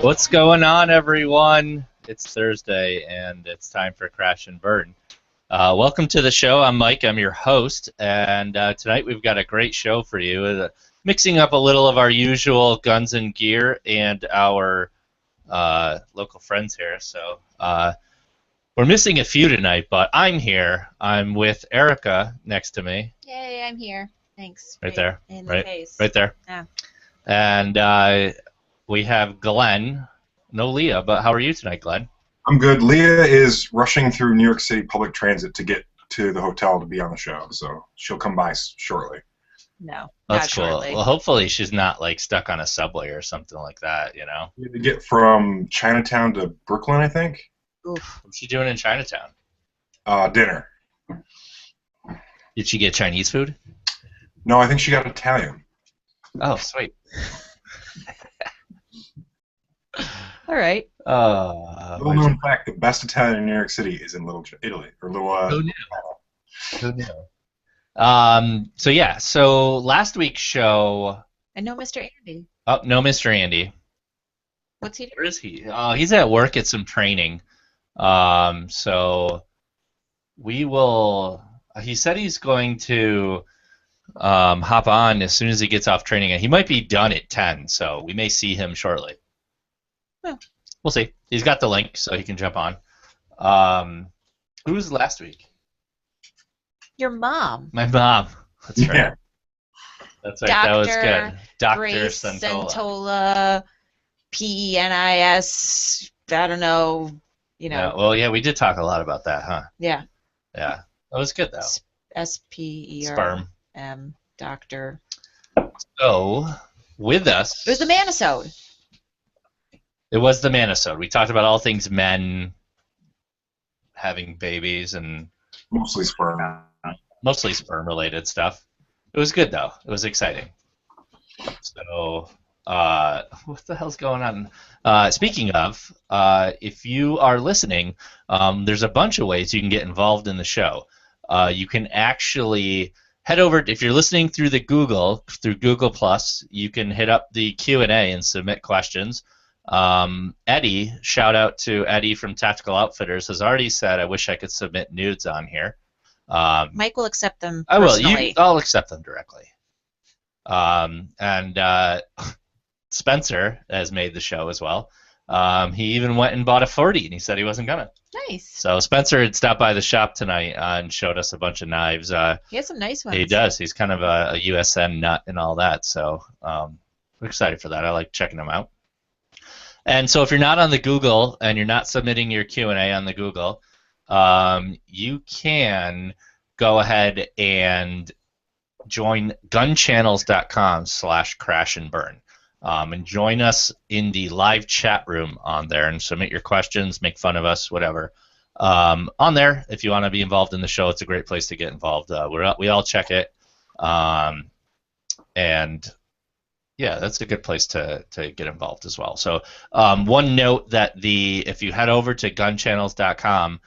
What's going on, everyone? It's Thursday, and it's time for Crash and Burn. Welcome to the show. I'm Mike. I'm your host, and tonight we've got a great show for you, mixing up a little of our usual guns and gear and our local friends here. So we're missing a few tonight, but I'm here. I'm with Erica next to me. Yay, I'm here. Thanks. Right there. In the face. Right there. Yeah. And we have Glenn. No Leah, but how are you tonight, Glenn? I'm good. Leah is rushing through New York City public transit to get to the hotel to be on the show, so she'll come by shortly. No, that's not cool. Shortly. Well, hopefully she's not like stuck on a subway or something like that, you know? We had to get from Chinatown to Brooklyn, I think. Oof. What's she doing in Chinatown? Dinner. Did she get Chinese food? No, I think she got Italian. Oh, sweet. All right. Little known fact: the best Italian in New York City is in Little Italy or Little. Who knew? So yeah. So last week's show. And no, Mr. Andy. Oh, no, Mr. Andy. What's he doing? Where is he? He's at work at some training. So we will. He said he's going to hop on as soon as he gets off training, and he might be done at 10. So we may see him shortly. Yeah. We'll see. He's got the link, so he can jump on. Who was last week? Your mom. My mom. That's right. Yeah. That's right. That was good. Dr. Grace Santola. Santola. P-E-N-I-S. I don't know. You know. Yeah, well, yeah, we did talk a lot about that, huh? Yeah. Yeah. That was good, though. S-P-E-R-M. Sperm. Doctor. So, with us. It was the Manisode. It was the Manisode. We talked about all things men having babies and Mostly sperm. mostly sperm-related stuff. It was good, though. It was exciting. So, what the hell's going on? Speaking of, if you are listening, there's a bunch of ways you can get involved in the show. You can actually head over, if you're listening through Google Plus, you can hit up the Q&A and submit questions. Eddie, shout out to Eddie from Tactical Outfitters, has already said, I wish I could submit nudes on here. Mike will accept them I will. personally. I'll accept them directly. And Spencer has made the show as well. He even went and bought a 40, and he said he wasn't gonna. Nice. So Spencer had stopped by the shop tonight and showed us a bunch of knives. He has some nice ones. He does. He's kind of a USN nut and all that. So we're excited for that. I like checking them out. And so if you're not on the Google and you're not submitting your Q&A on the Google, you can go ahead and join gunchannels.com/crashandburn and join us in the live chat room on there and submit your questions, make fun of us, whatever. On there, if you want to be involved in the show, it's a great place to get involved. We all check it. And yeah, that's a good place to get involved as well. So one note that if you head over to gunchannels.com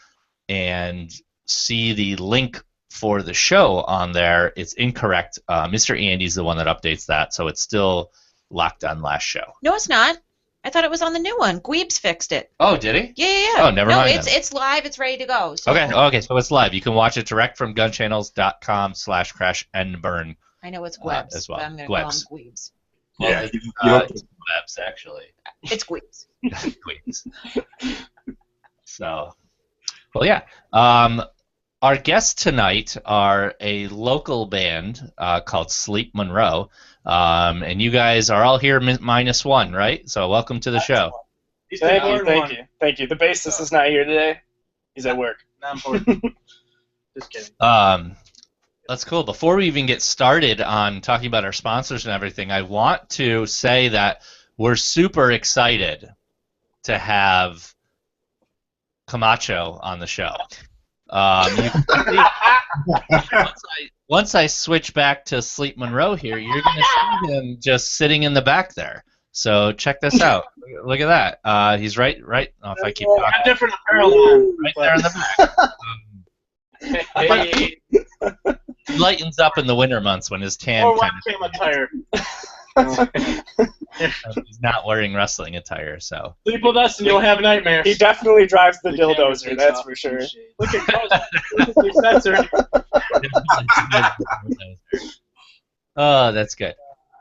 and see the link for the show on there, it's incorrect. Mr. Andy's the one that updates that, so it's still locked on last show. No, it's not. I thought it was on the new one. Gweebs fixed it. Oh, did he? Yeah. Oh, never mind. No, it's live. It's ready to go. So. Okay, so it's live. You can watch it direct from gunchannels.com/crashandburn. I know it's Gwebs, as well. but I'm going to call them Gwebs. Gweebs. Yeah. It's Webs, actually. It's Gweebs. Queens. So, well, yeah. Our guests tonight are a local band called Sleep Monroe, and you guys are all here minus one, right? So welcome to the show. Thank you. The bassist is not here today. He's at work. Not important. Just kidding. That's cool. Before we even get started on talking about our sponsors and everything, I want to say that we're super excited to have Camacho on the show. Once I switch back to Sleep Monroe here, you're going to see him just sitting in the back there. So check this out. Look at that. He's right. Oh, if I keep Well, talking, got different apparel on. right there in the back. Hey, He lightens up in the winter months when his tan or kind webcam attire. of he's not wearing wrestling attire. So Sleep with us and you'll have nightmares. He definitely drives the The camera dildozer, takes that's off for the sure. shade. Look at Coach. Look at the sensor. Oh, that's good.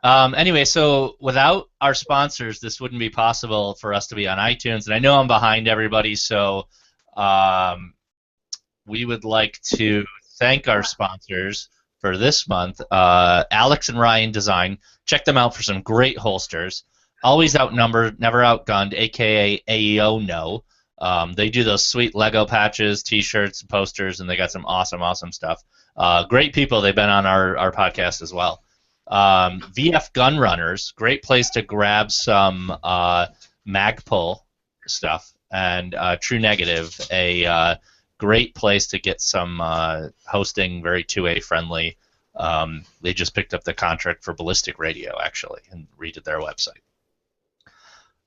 Anyway, so without our sponsors, this wouldn't be possible for us to be on iTunes. And I know I'm behind everybody, so we would like to thank our sponsors for this month. Alex and Ryan Design. Check them out for some great holsters. Always outnumbered, never outgunned, a.k.a. AEO No. They do those sweet Lego patches, T-shirts, and posters, and they got some awesome stuff. Great people. They've been on our podcast as well. VF Gun Runners, great place to grab some Magpul stuff, and True Negative, a great place to get some hosting, very 2A friendly. They just picked up the contract for Ballistic Radio, actually, and redid their website.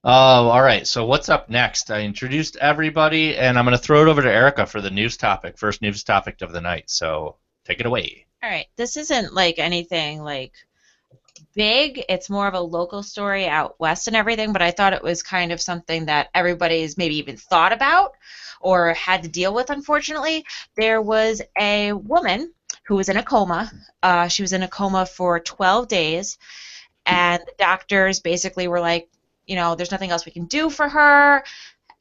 Oh, all right. So what's up next? I introduced everybody, and I'm going to throw it over to Erica for the news topic, first news topic of the night. So take it away. All right. This isn't like anything like big. It's more of a local story out west and everything, but I thought it was kind of something that everybody's maybe even thought about or had to deal with, unfortunately. There was a woman who was in a coma. She was in a coma for 12 days, and the doctors basically were like, you know, there's nothing else we can do for her,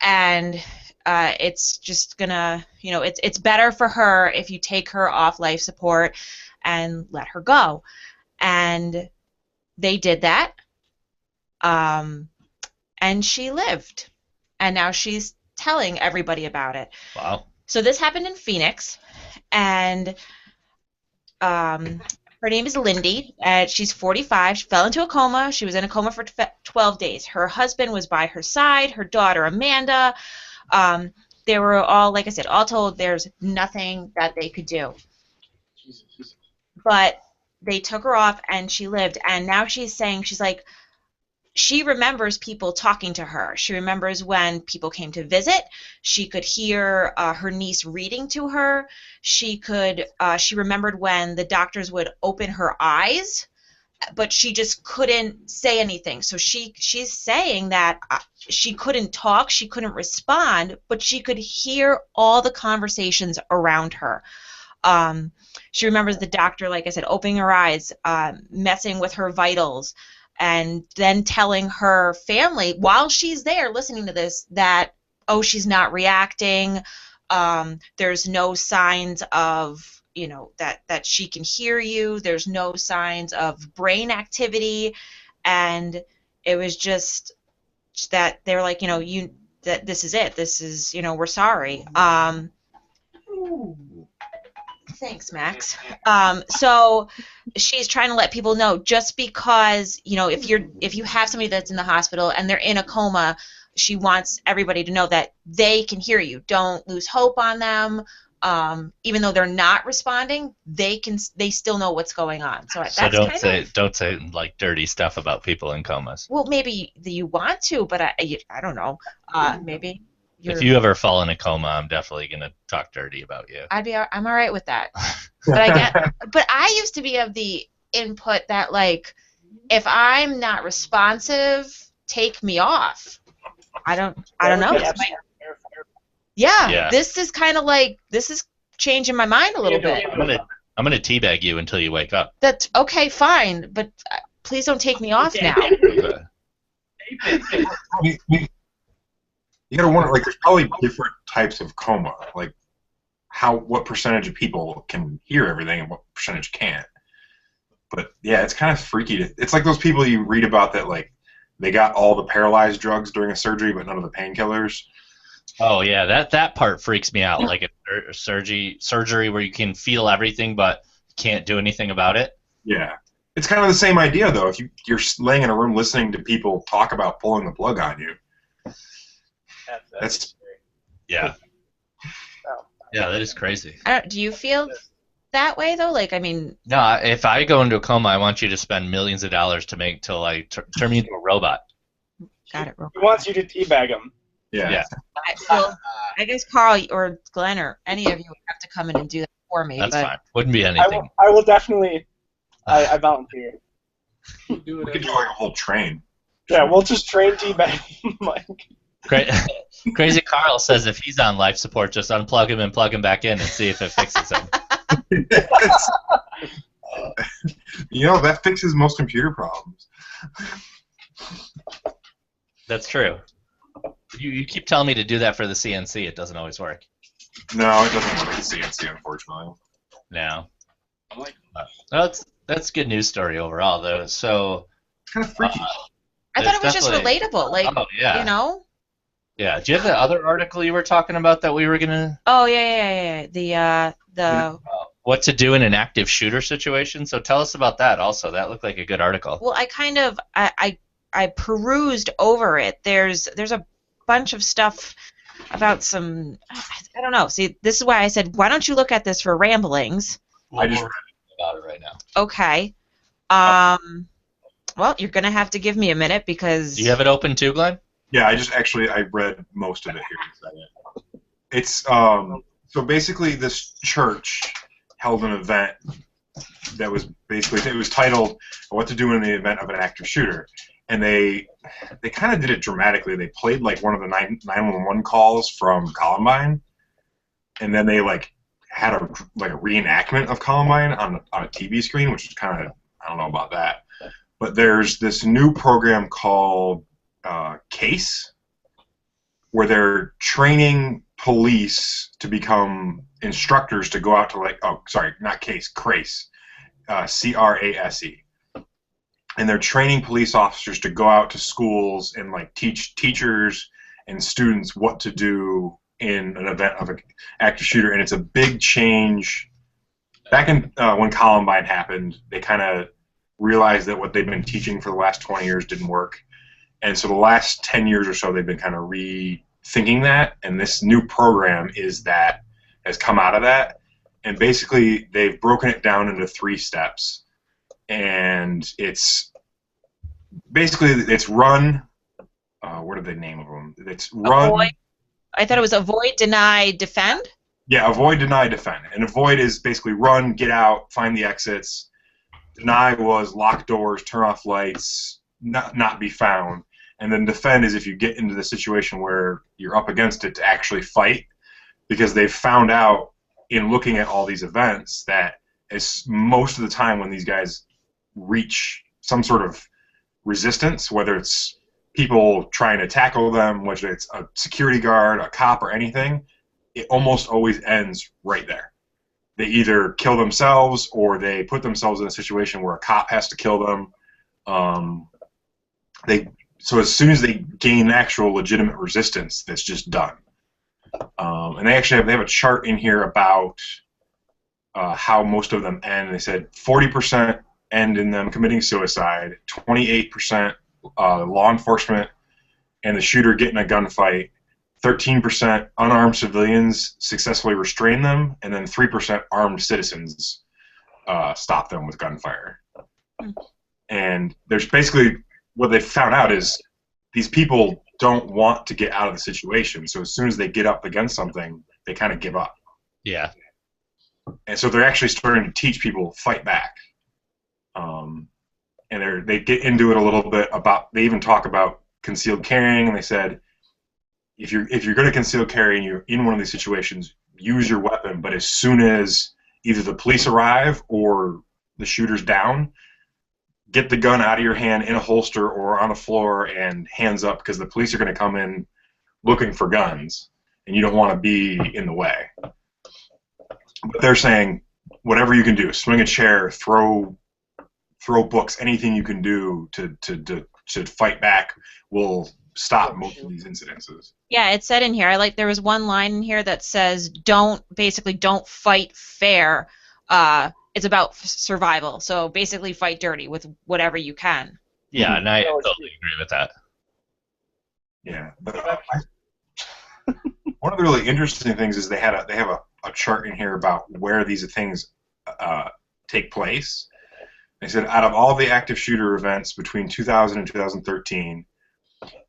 and it's just gonna, you know, it's better for her if you take her off life support and let her go. And they did that, and she lived, and now she's telling everybody about it. Wow. So this happened in Phoenix, and her name is Lindy. She's 45. She fell into a coma. She was in a coma for 12 days. Her husband was by her side, her daughter Amanda. They were all, like I said, all told there's nothing that they could do. But they took her off, and she lived. And now she's saying, she's like, she remembers people talking to her. She remembers when people came to visit. She could hear her niece reading to her. She remembered when the doctors would open her eyes, but she just couldn't say anything. So she's saying that she couldn't talk, she couldn't respond, but she could hear all the conversations around her. She remembers the doctor, like I said, opening her eyes, messing with her vitals, and then telling her family while she's there listening to this that, oh, she's not reacting, there's no signs of, you know, that she can hear you, there's no signs of brain activity. And it was just that they were like, you know, that this is it, this is, you know, we're sorry. Thanks, Max. So she's trying to let people know, just because, you know, if you have somebody that's in the hospital and they're in a coma, she wants everybody to know that they can hear you. Don't lose hope on them. Even though they're not responding, they still know what's going on. So that's don't say like dirty stuff about people in comas. Well, maybe you want to, but I don't know. Maybe. If you ever fall in a coma, I'm definitely gonna talk dirty about you. I'm all right with that. But I used to be of the input that, like, if I'm not responsive, take me off. I don't know. Yeah, this is kind of like, this is changing my mind a little bit. I'm gonna teabag you until you wake up. That's okay, fine, but please don't take me off now. You gotta wonder, like, there's probably different types of coma, like what percentage of people can hear everything and what percentage can't. But yeah, it's kind of freaky. It's like those people you read about that, like, they got all the paralyzed drugs during a surgery but none of the painkillers. Oh yeah, that part freaks me out. Like a surgery where you can feel everything but can't do anything about it. Yeah, it's kind of the same idea though. If you're laying in a room listening to people talk about pulling the plug on you, Yeah. Oh. Yeah, that is crazy. Do you feel that way though? Like, I mean, No, if I go into a coma, I want you to spend millions of dollars to make till I turn me into a robot. got it. He wants you to teabag him. Yeah. Well, I guess Carl or Glenn or any of you would have to come in and do that for me. That's but fine. Wouldn't be anything. I will definitely. I volunteer. Do We it could do like a whole train. Yeah, we'll just train teabag Mike. Crazy Carl says if he's on life support, just unplug him and plug him back in and see if it fixes him. You know, that fixes most computer problems. That's true. You keep telling me to do that for the CNC. It doesn't always work. No, it doesn't work with CNC, unfortunately. No. I'm like, That's a good news story overall, though. So It's kind of freaky. I thought it was There's just definitely- relatable. Like, oh yeah, you know? yeah. Do you have the other article you were talking about that we were gonna? Oh, yeah. The What to do in an active shooter situation? So tell us about that. Also, that looked like a good article. well, I kind of I perused over it. There's a bunch of stuff about some, I don't know. See, this is why I said, why don't you look at this for ramblings? I just We're about it right now. Okay. Well, you're gonna have to give me a minute because Do you have it open too, Glenn? Yeah, I read most of it here in a second. It's so basically this church held an event that was basically, it was titled "What to Do in the Event of an Active Shooter," and they kind of did it dramatically. They played like one of the 911 calls from Columbine, and then they like had a reenactment of Columbine on a TV screen, which is kind of, I don't know about that. But there's this new program called CASE, where they're training police to become instructors to go out to CRACE, C-R-A-S-E. And they're training police officers to go out to schools and like teach teachers and students what to do in an event of an active shooter. And it's a big change. Back in when Columbine happened, they kind of realized that what they've been teaching for the last 20 years didn't work. And so the last 10 years or so, they've been kind of rethinking that. And this new program has come out of that. And basically, they've broken it down into 3 steps. And it's run. What are the name of them? It's run. avoid. I thought it was avoid, deny, defend. Yeah, avoid, deny, defend. And avoid is basically run, get out, find the exits. Deny was lock doors, turn off lights, not be found. And then defend is if you get into the situation where you're up against it to actually fight, because they've found out in looking at all these events that most of the time when these guys reach some sort of resistance, whether it's people trying to tackle them, whether it's a security guard, a cop, or anything, it almost always ends right there. They either kill themselves or they put themselves in a situation where a cop has to kill them. So as soon as they gain actual legitimate resistance, that's just done. And they actually have a chart in here about how most of them end. They said 40% end in them committing suicide, 28% law enforcement and the shooter get in a gunfight, 13% unarmed civilians successfully restrain them, and then 3% armed citizens stop them with gunfire. And there's basically, what they found out is these people don't want to get out of the situation, so as soon as they get up against something, they kind of give up. Yeah. And so they're actually starting to teach people fight back. And they get into it a little bit about, they even talk about concealed carrying, and they said, if you're going to conceal carry and you're in one of these situations, use your weapon, but as soon as either the police arrive or the shooter's down, get the gun out of your hand in a holster or on the floor and hands up, because the police are going to come in looking for guns, and you don't want to be in the way. But they're saying whatever you can do, swing a chair, throw books, anything you can do to fight back will stop most of these incidences. Yeah, it said in here. There was one line in here that says, "Don't fight fair. It's about survival. So basically, fight dirty with whatever you can." Yeah, and I totally agree with that. Yeah, but One of the really interesting things is they have a chart in here about where these things take place. They said out of all the active shooter events between 2000 and 2013,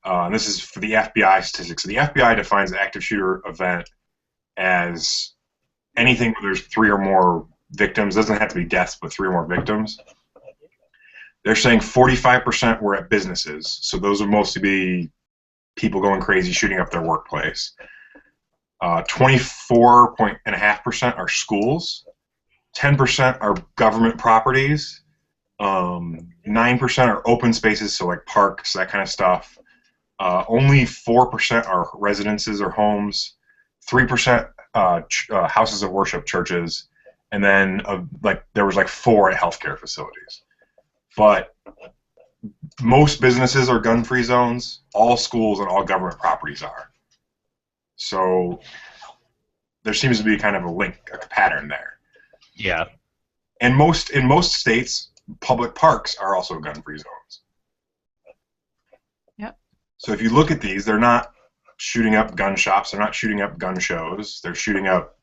and this is for the FBI statistics. So the FBI defines an active shooter event as anything where there's 3 or more victims. It doesn't have to be deaths, but 3 or more victims. They're saying 45% were at businesses. So those would mostly be people going crazy, shooting up their workplace. 24.5% are schools. 10% are government properties. 9% are open spaces, so like parks, that kind of stuff. Only 4% are residences or homes. 3% houses of worship, churches, and then there was 4 at healthcare facilities. But most businesses are gun-free zones. All schools and all government properties are. So there seems to be kind of a link, a pattern there. Yeah. And in most states, public parks are also gun-free zones. Yep. So if you look at these, they're not shooting up gun shops. They're not shooting up gun shows. They're shooting up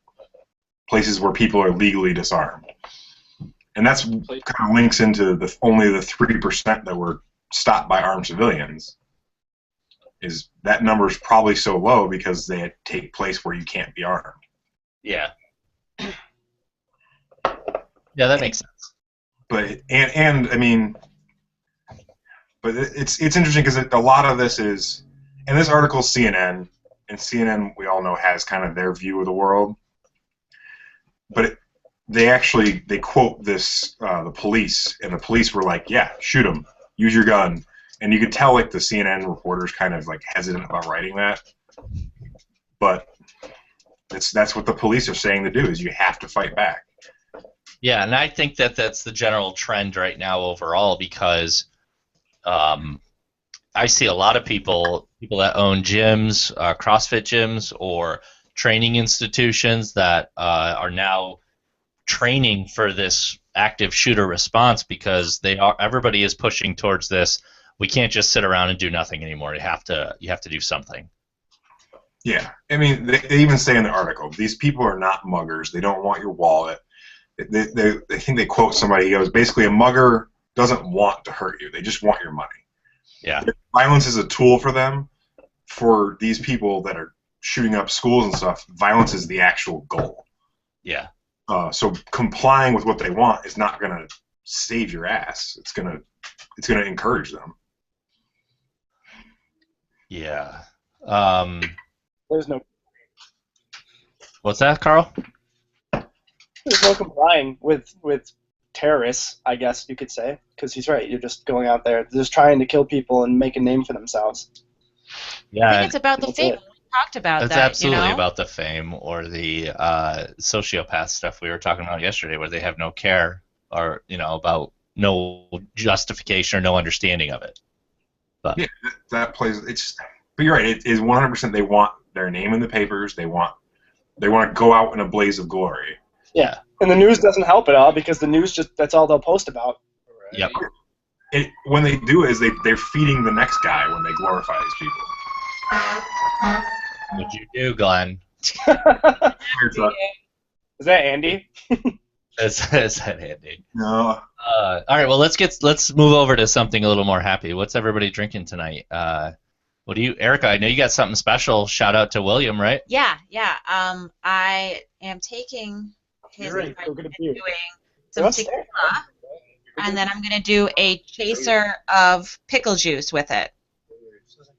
places where people are legally disarmed. And that's kind of links into only the 3% that were stopped by armed civilians. Is that number is probably so low because they take place where you can't be armed. Yeah. Yeah, that makes sense. But I mean, but it's interesting because a lot of this is, and this article is CNN, and CNN we all know has kind of their view of the world. But they quote this the police, and the police were like, yeah, shoot them, use your gun. And you could tell, the CNN reporters kind of, hesitant about writing that. But that's what the police are saying to do, is you have to fight back. Yeah, and I think that that's the general trend right now overall because I see a lot of people that own gyms, CrossFit gyms, or training institutions that are now training for this active shooter response because everybody is pushing towards this. We can't just sit around and do nothing anymore. You have to do something. Yeah, I mean, they even say in the article, these people are not muggers. They don't want your wallet. I think they quote somebody. He goes, basically, a mugger doesn't want to hurt you. They just want your money. Yeah. Violence is a tool for them. For these people that are shooting up schools and stuff, violence is the actual goal. Yeah. So complying with what they want is not going to save your ass. It's gonna encourage them. Yeah. There's no What's that, Carl? complying with terrorists, I guess you could say, because he's right. You're just going out there, just trying to kill people and make a name for themselves. Yeah. I think it's about the That's fame. it. We talked about That's that. absolutely about the fame or the sociopath stuff we were talking about yesterday, where they have no care or about no justification or no understanding of it. But yeah, that plays. But you're right. It is 100%. They want their name in the papers. They want to go out in a blaze of glory. Yeah, and the news doesn't help at all because the news that's all they'll post about. Yep. When they do is they're feeding the next guy when they glorify these people. What'd you do, Glenn? Is that Andy? Is that Andy? No. All right. Well, let's move over to something a little more happy. What's everybody drinking tonight? What do you, Erica? I know you got something special. Shout out to William, right? Yeah. I am taking his You're right. advice Go get a and beer. doing some What's tequila, that? and then I'm gonna do a chaser of pickle juice with it.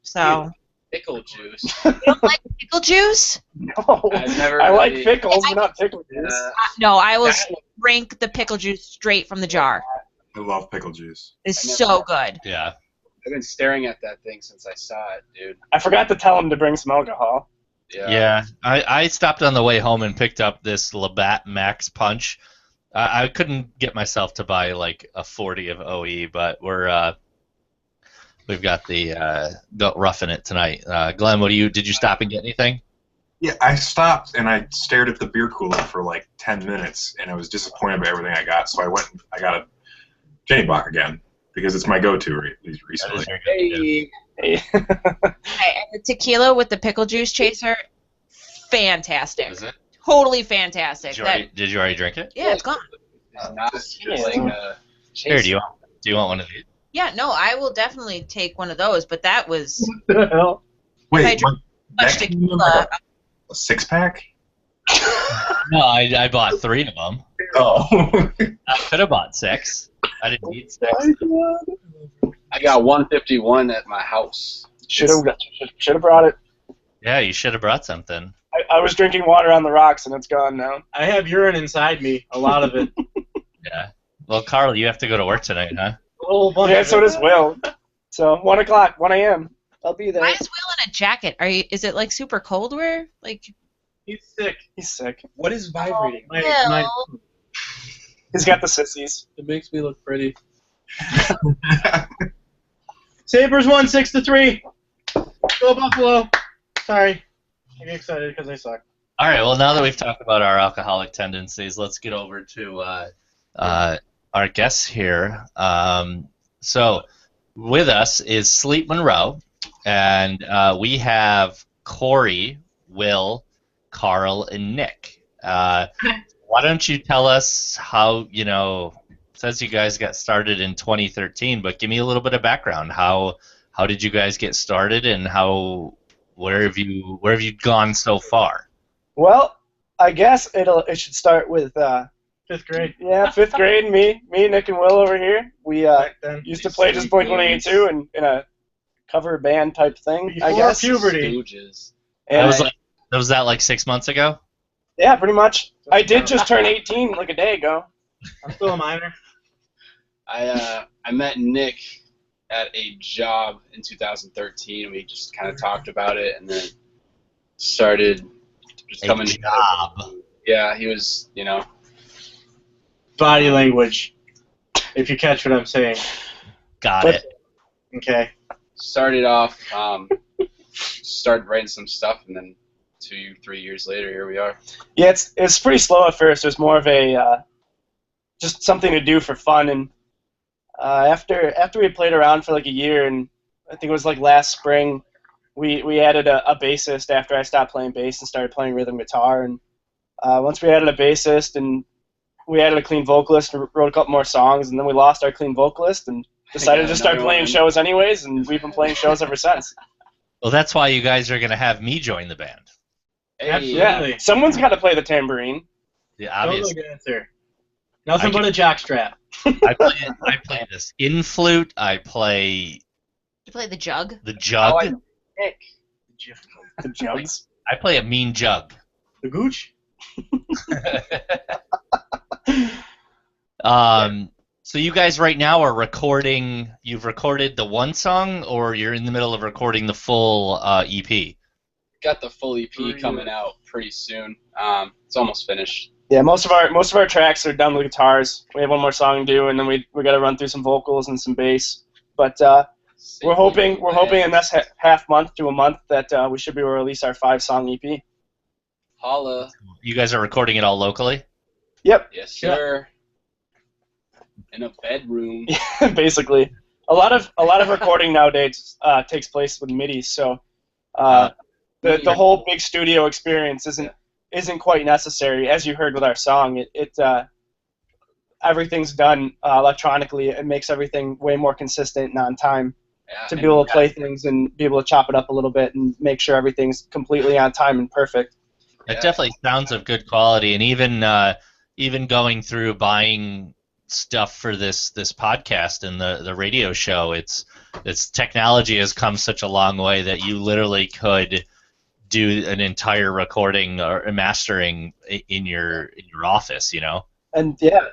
So Pickle juice. you don't like pickle juice? No, I've never I like really- pickles, but not pickle juice. No, I will That- drink the pickle juice straight from the jar. I love pickle juice. It's I never- so good. Yeah. I've been staring at that thing since I saw it, dude. I forgot to tell him to bring some alcohol. Yeah. I stopped on the way home and picked up this Labatt Max Punch. I couldn't get myself to buy like a 40 of OE, but we've got the roughing it tonight. Glenn, did you stop and get anything? Yeah, I stopped and I stared at the beer cooler for like 10 minutes, and I was disappointed by everything I got. So I went and I got a Jenny Block again because it's my go-to recently. Hey, Hey. Okay, and the tequila with the pickle juice chaser, fantastic. Is it? Totally fantastic. Did you already drink it? Yeah, it's gone. It's not Yeah. like Here, do you want one of these? Yeah, no, I will definitely take one of those, but that was What the hell? I Wait, drink that much came in tequila. like a 6-pack? No, I bought 3 of them. Oh. I could have bought 6. I didn't need 6. I got 151 at my house. Should have brought it. Yeah, you should have brought something. I was drinking water on the rocks and it's gone now. I have urine inside me, a lot of it. Yeah. Well, Carl, you have to go to work tonight, huh? A whole bunch Yeah, of so it. does Will. So 1 o'clock, 1 a.m. I'll be there. Why is Will in a jacket? Is it like super cold wear? Like He's sick. He's sick. What is vibrating? Will. He's got the sissies. It makes me look pretty. Sabres won 6-3. Go Buffalo. Sorry. I get excited because I suck. All right. Well, now that we've talked about our alcoholic tendencies, let's get over to our guests here. So, with us is Sleep Monroe, and we have Corey, Will, Carl, and Nick. Why don't you tell us how, it says you guys got started in 2013, but give me a little bit of background. How did you guys get started, and where have you gone so far? Well, I guess it should start with 5th grade. yeah, 5th grade. Me, Nick, and Will over here. We Back then. used to play just Blink-182 in a cover band type thing. I Before guess. puberty. Stooges. And Was that like 6 months ago? yeah, pretty much. I did just turn 18 like a day ago. I'm still a minor. I met Nick at a job in 2013. We just kind of talked about it, and then started just A coming job. together. Yeah, he was, Body language. If you catch what I'm saying. Got But- it. Okay. started off, started writing some stuff, and then 2-3 years later, here we are. Yeah, it's pretty slow at first. It was more of a just something to do for fun, and after we had played around for like a year, and I think it was like last spring, we added a bassist after I stopped playing bass and started playing rhythm guitar, and once we added a bassist and we added a clean vocalist and wrote a couple more songs, and then we lost our clean vocalist and decided to start another playing one. shows anyways, and we've been playing shows ever since. Well, that's why you guys are gonna have me join the band. Hey, Absolutely. Yeah, someone's got to play the tambourine. Yeah, obviously. Totally dancer. Nothing but a jockstrap. I play this in flute. I play You play the jug? the jug. Oh, Nick. The jugs. I play a mean jug. The gooch? So you guys right now are recording. You've recorded the one song, or you're in the middle of recording the full EP. Got the full EP coming out pretty soon. It's almost finished. Yeah, most of our tracks are done with guitars. We have one more song to do, and then we got to run through some vocals and some bass. But we're hoping in this half month to a month that we should be able to release our 5-song EP. Holla. You guys are recording it all locally. Yep, Yes, sir. In a bedroom. basically. A lot of recording nowadays takes place with MIDI, so the whole big studio experience isn't quite necessary. As you heard with our song, everything's done electronically. It makes everything way more consistent and on time Yeah, to and be able to play things and be able to chop it up a little bit and make sure everything's completely on time and perfect. It definitely sounds of good quality, and even going through buying stuff for this podcast and the radio show, it's technology has come such a long way that you literally could do an entire recording or mastering in your office, And yeah,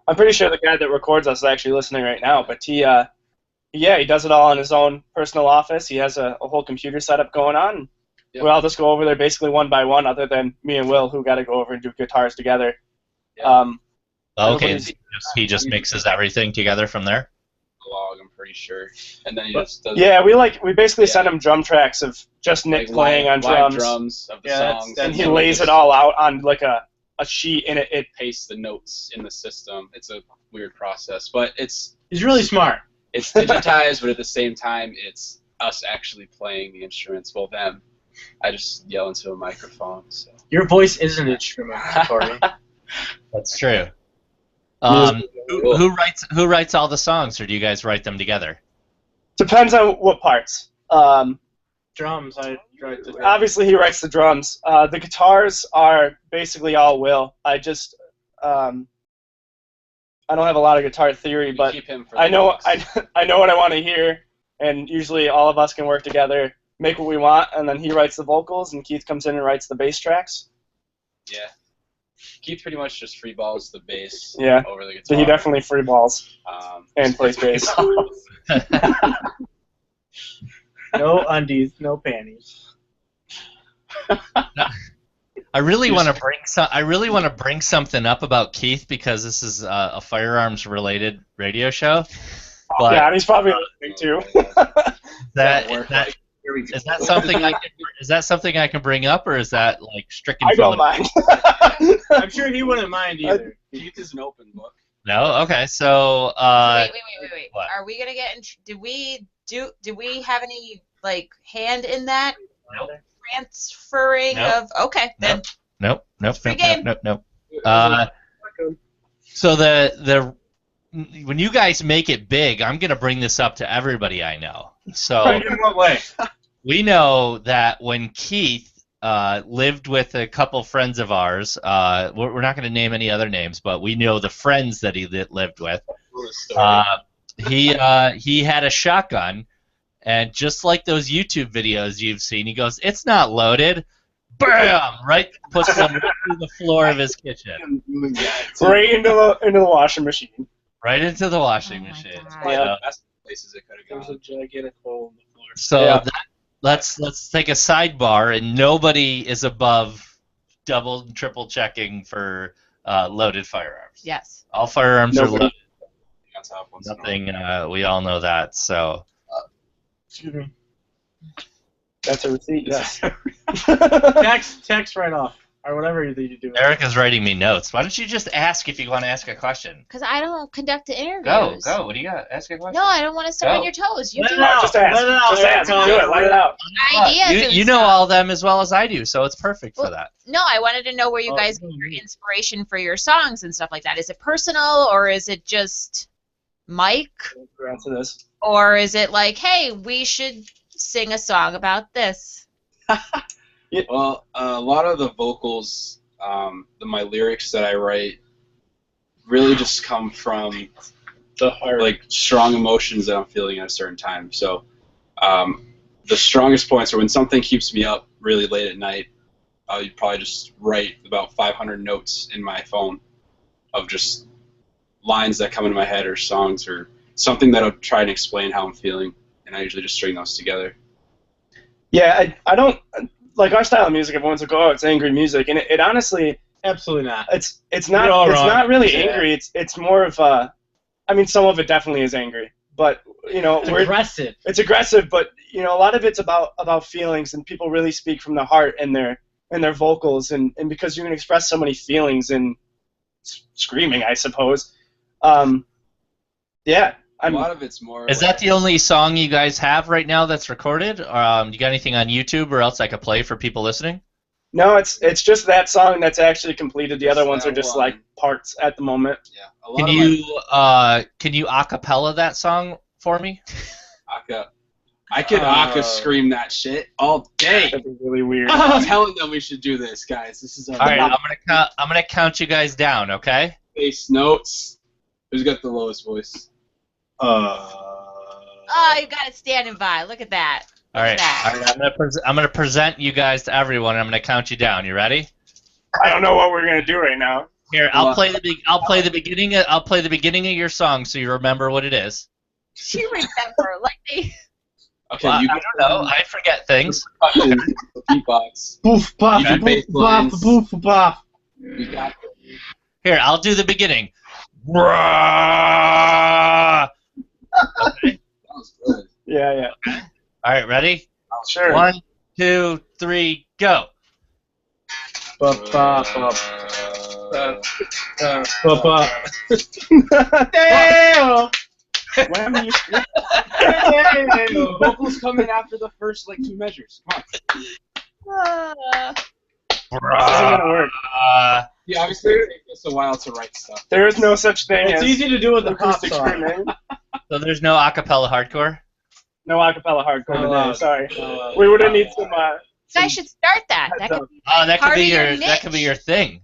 I'm pretty sure the guy that records us is actually listening right now. But he does it all in his own personal office. He has a whole computer setup going on. Yep. We all just go over there basically one by one, other than me and Will, who got to go over and do guitars together. Yeah. Okay, he just mixes everything together from there. Log, I'm pretty sure. And then he just does Yeah, we basically send him drum tracks of just Nick playing on live drums, drums of the Yeah, songs. and he then lays just it all out on like a sheet, and it pastes the notes in the system. It's a weird process, but it's He's really smart. digitized, but at the same time, it's us actually playing the instruments. Well, them I just yell into a microphone. So. Your voice is an instrument, Corey. That's true. Cool. Who writes all the songs, or do you guys write them together? Depends on what parts. Drums, I write the Obviously, he writes the drums. The guitars are basically all Will. I just I don't have a lot of guitar theory, We but keep him for I the know mix. I know what I want to hear, and usually all of us can work together, make what we want, and then he writes the vocals, and Keith comes in and writes the bass tracks. Yeah. Keith pretty much just free balls the bass Yeah. over the guitar. So he definitely free balls and plays bass. No undies, no panties. I really want to bring something up about Keith because this is a firearms related radio show. But Yeah, and he's probably listening too. is that something I can bring up, or is that like stricken I from don't mind. I'm sure he wouldn't mind either. Keith is an open book. No? Okay. So wait. what? Are we gonna get? Did we have any like hand in that Nope. transferring Nope. of? Okay, then. Nope. Free game. Nope. So when you guys make it big, I'm gonna bring this up to everybody I know. So In what way? we know that when Keith lived with a couple friends of ours, we're not going to name any other names, but we know the friends that he lived with. He had a shotgun, and just like those YouTube videos you've seen, he goes, "It's not loaded." Bam! Right, puts them right through the floor of his kitchen, Right into the washing machine. right into the washing Oh my machine. God. Probably the best places it could have There's gone. a gigantic hole in the floor. So Yeah. let's take a sidebar, and nobody is above double and triple checking for loaded firearms. Yes. All firearms are Nobody. loaded. On top once in a while. Nothing. We all know that. So Excuse me. That's a receipt, yes. Text right off. Or whatever you do. Erica's writing me notes. Why don't you just ask if you want to ask a question? Because I don't conduct the Go. interviews. What do you got? Ask a question. No, I don't want to step Go. on your toes. You Let do it out. Just ask. Let it out, Just ask. Erica. Do it. Let it out. ideas. and You know stuff. all of them as well as I do, so it's perfect for Well, that. No, I wanted to know where you Oh, guys get your inspiration for your songs and stuff like that. Is it personal, or is it just Mike, Answer this. or is it like, hey, we should sing a song about this? Well, a lot of the vocals, my lyrics that I write, really just come from The heart. like strong emotions that I'm feeling at a certain time. So, the strongest points are when something keeps me up really late at night. I'll probably just write about 500 notes in my phone of just lines that come into my head or songs or something that'll try and explain how I'm feeling, and I usually just string those together. Yeah, I don't like our style of music. Everyone's like, "Oh, it's angry music," and it honestly, Absolutely not. it's You're all not wrong. really Yeah. angry. It's more of I mean, some of it definitely is angry, but It's aggressive. it's aggressive. But a lot of it's about feelings, and people really speak from the heart in their vocals, and because you can express so many feelings in screaming, I suppose. Yeah, A lot of it's more. Is that the only song you guys have right now that's recorded? You got anything on YouTube or else I could play for people listening? No, it's just that song that's actually completed. The other Just ones are that just one. like parts at the moment. Yeah, a lot Can of you acapella that song for me? I could scream that shit all day. That'd be really weird. I'm telling them we should do this, guys. This is All right, I'm gonna count you guys down, okay? bass notes. Who's got the lowest voice? Oh, you got it standing by. Look at that. All right. that. I'm gonna present you guys to everyone. And I'm gonna count you down. You ready? I don't know what we're gonna do right now. Here, I'll play the beginning of your song so you remember what it is. She remember, like they. Okay, Well, you I don't know. I forget things. beatbox. Boof, bop, You got boof, bass bop, lines. boof, bop. You got Here, I'll do the beginning. Okay. that was good. Yeah. All right, ready? Sure. 1, 2, 3, go. Bop, bop, bop. Bop, bop. Damn! When you Vocals come in after the first like 2 measures. Come on. This isn't gonna work. Yeah, obviously it takes us a while to write stuff. There is no such thing It's as easy to do with the pop acoustic song. screaming. So there's no acapella hardcore? No acapella hardcore No today. allowed. Sorry, No allowed. we would have need some. You guys should start that. That Heads could up. be Oh, that could part be of your that could be niche. your thing.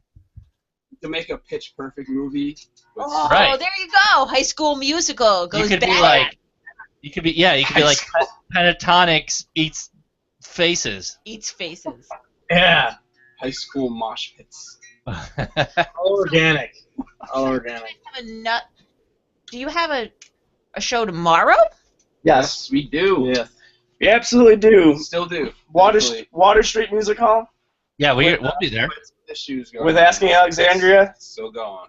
To make a pitch perfect movie. With Oh, Right. there you go. High School Musical goes You could bad. be like, you could be like Pentatonics eats faces. Eats faces. Yeah. high school mosh pits. All organic. All organic. Have a nut. Do you have a show tomorrow? Yes, we do. Yes. we absolutely do. Still do. Water Thankfully. Water Street Music Hall Yeah, we'll be there. With issues going with on. Asking Alexandria. It's still going.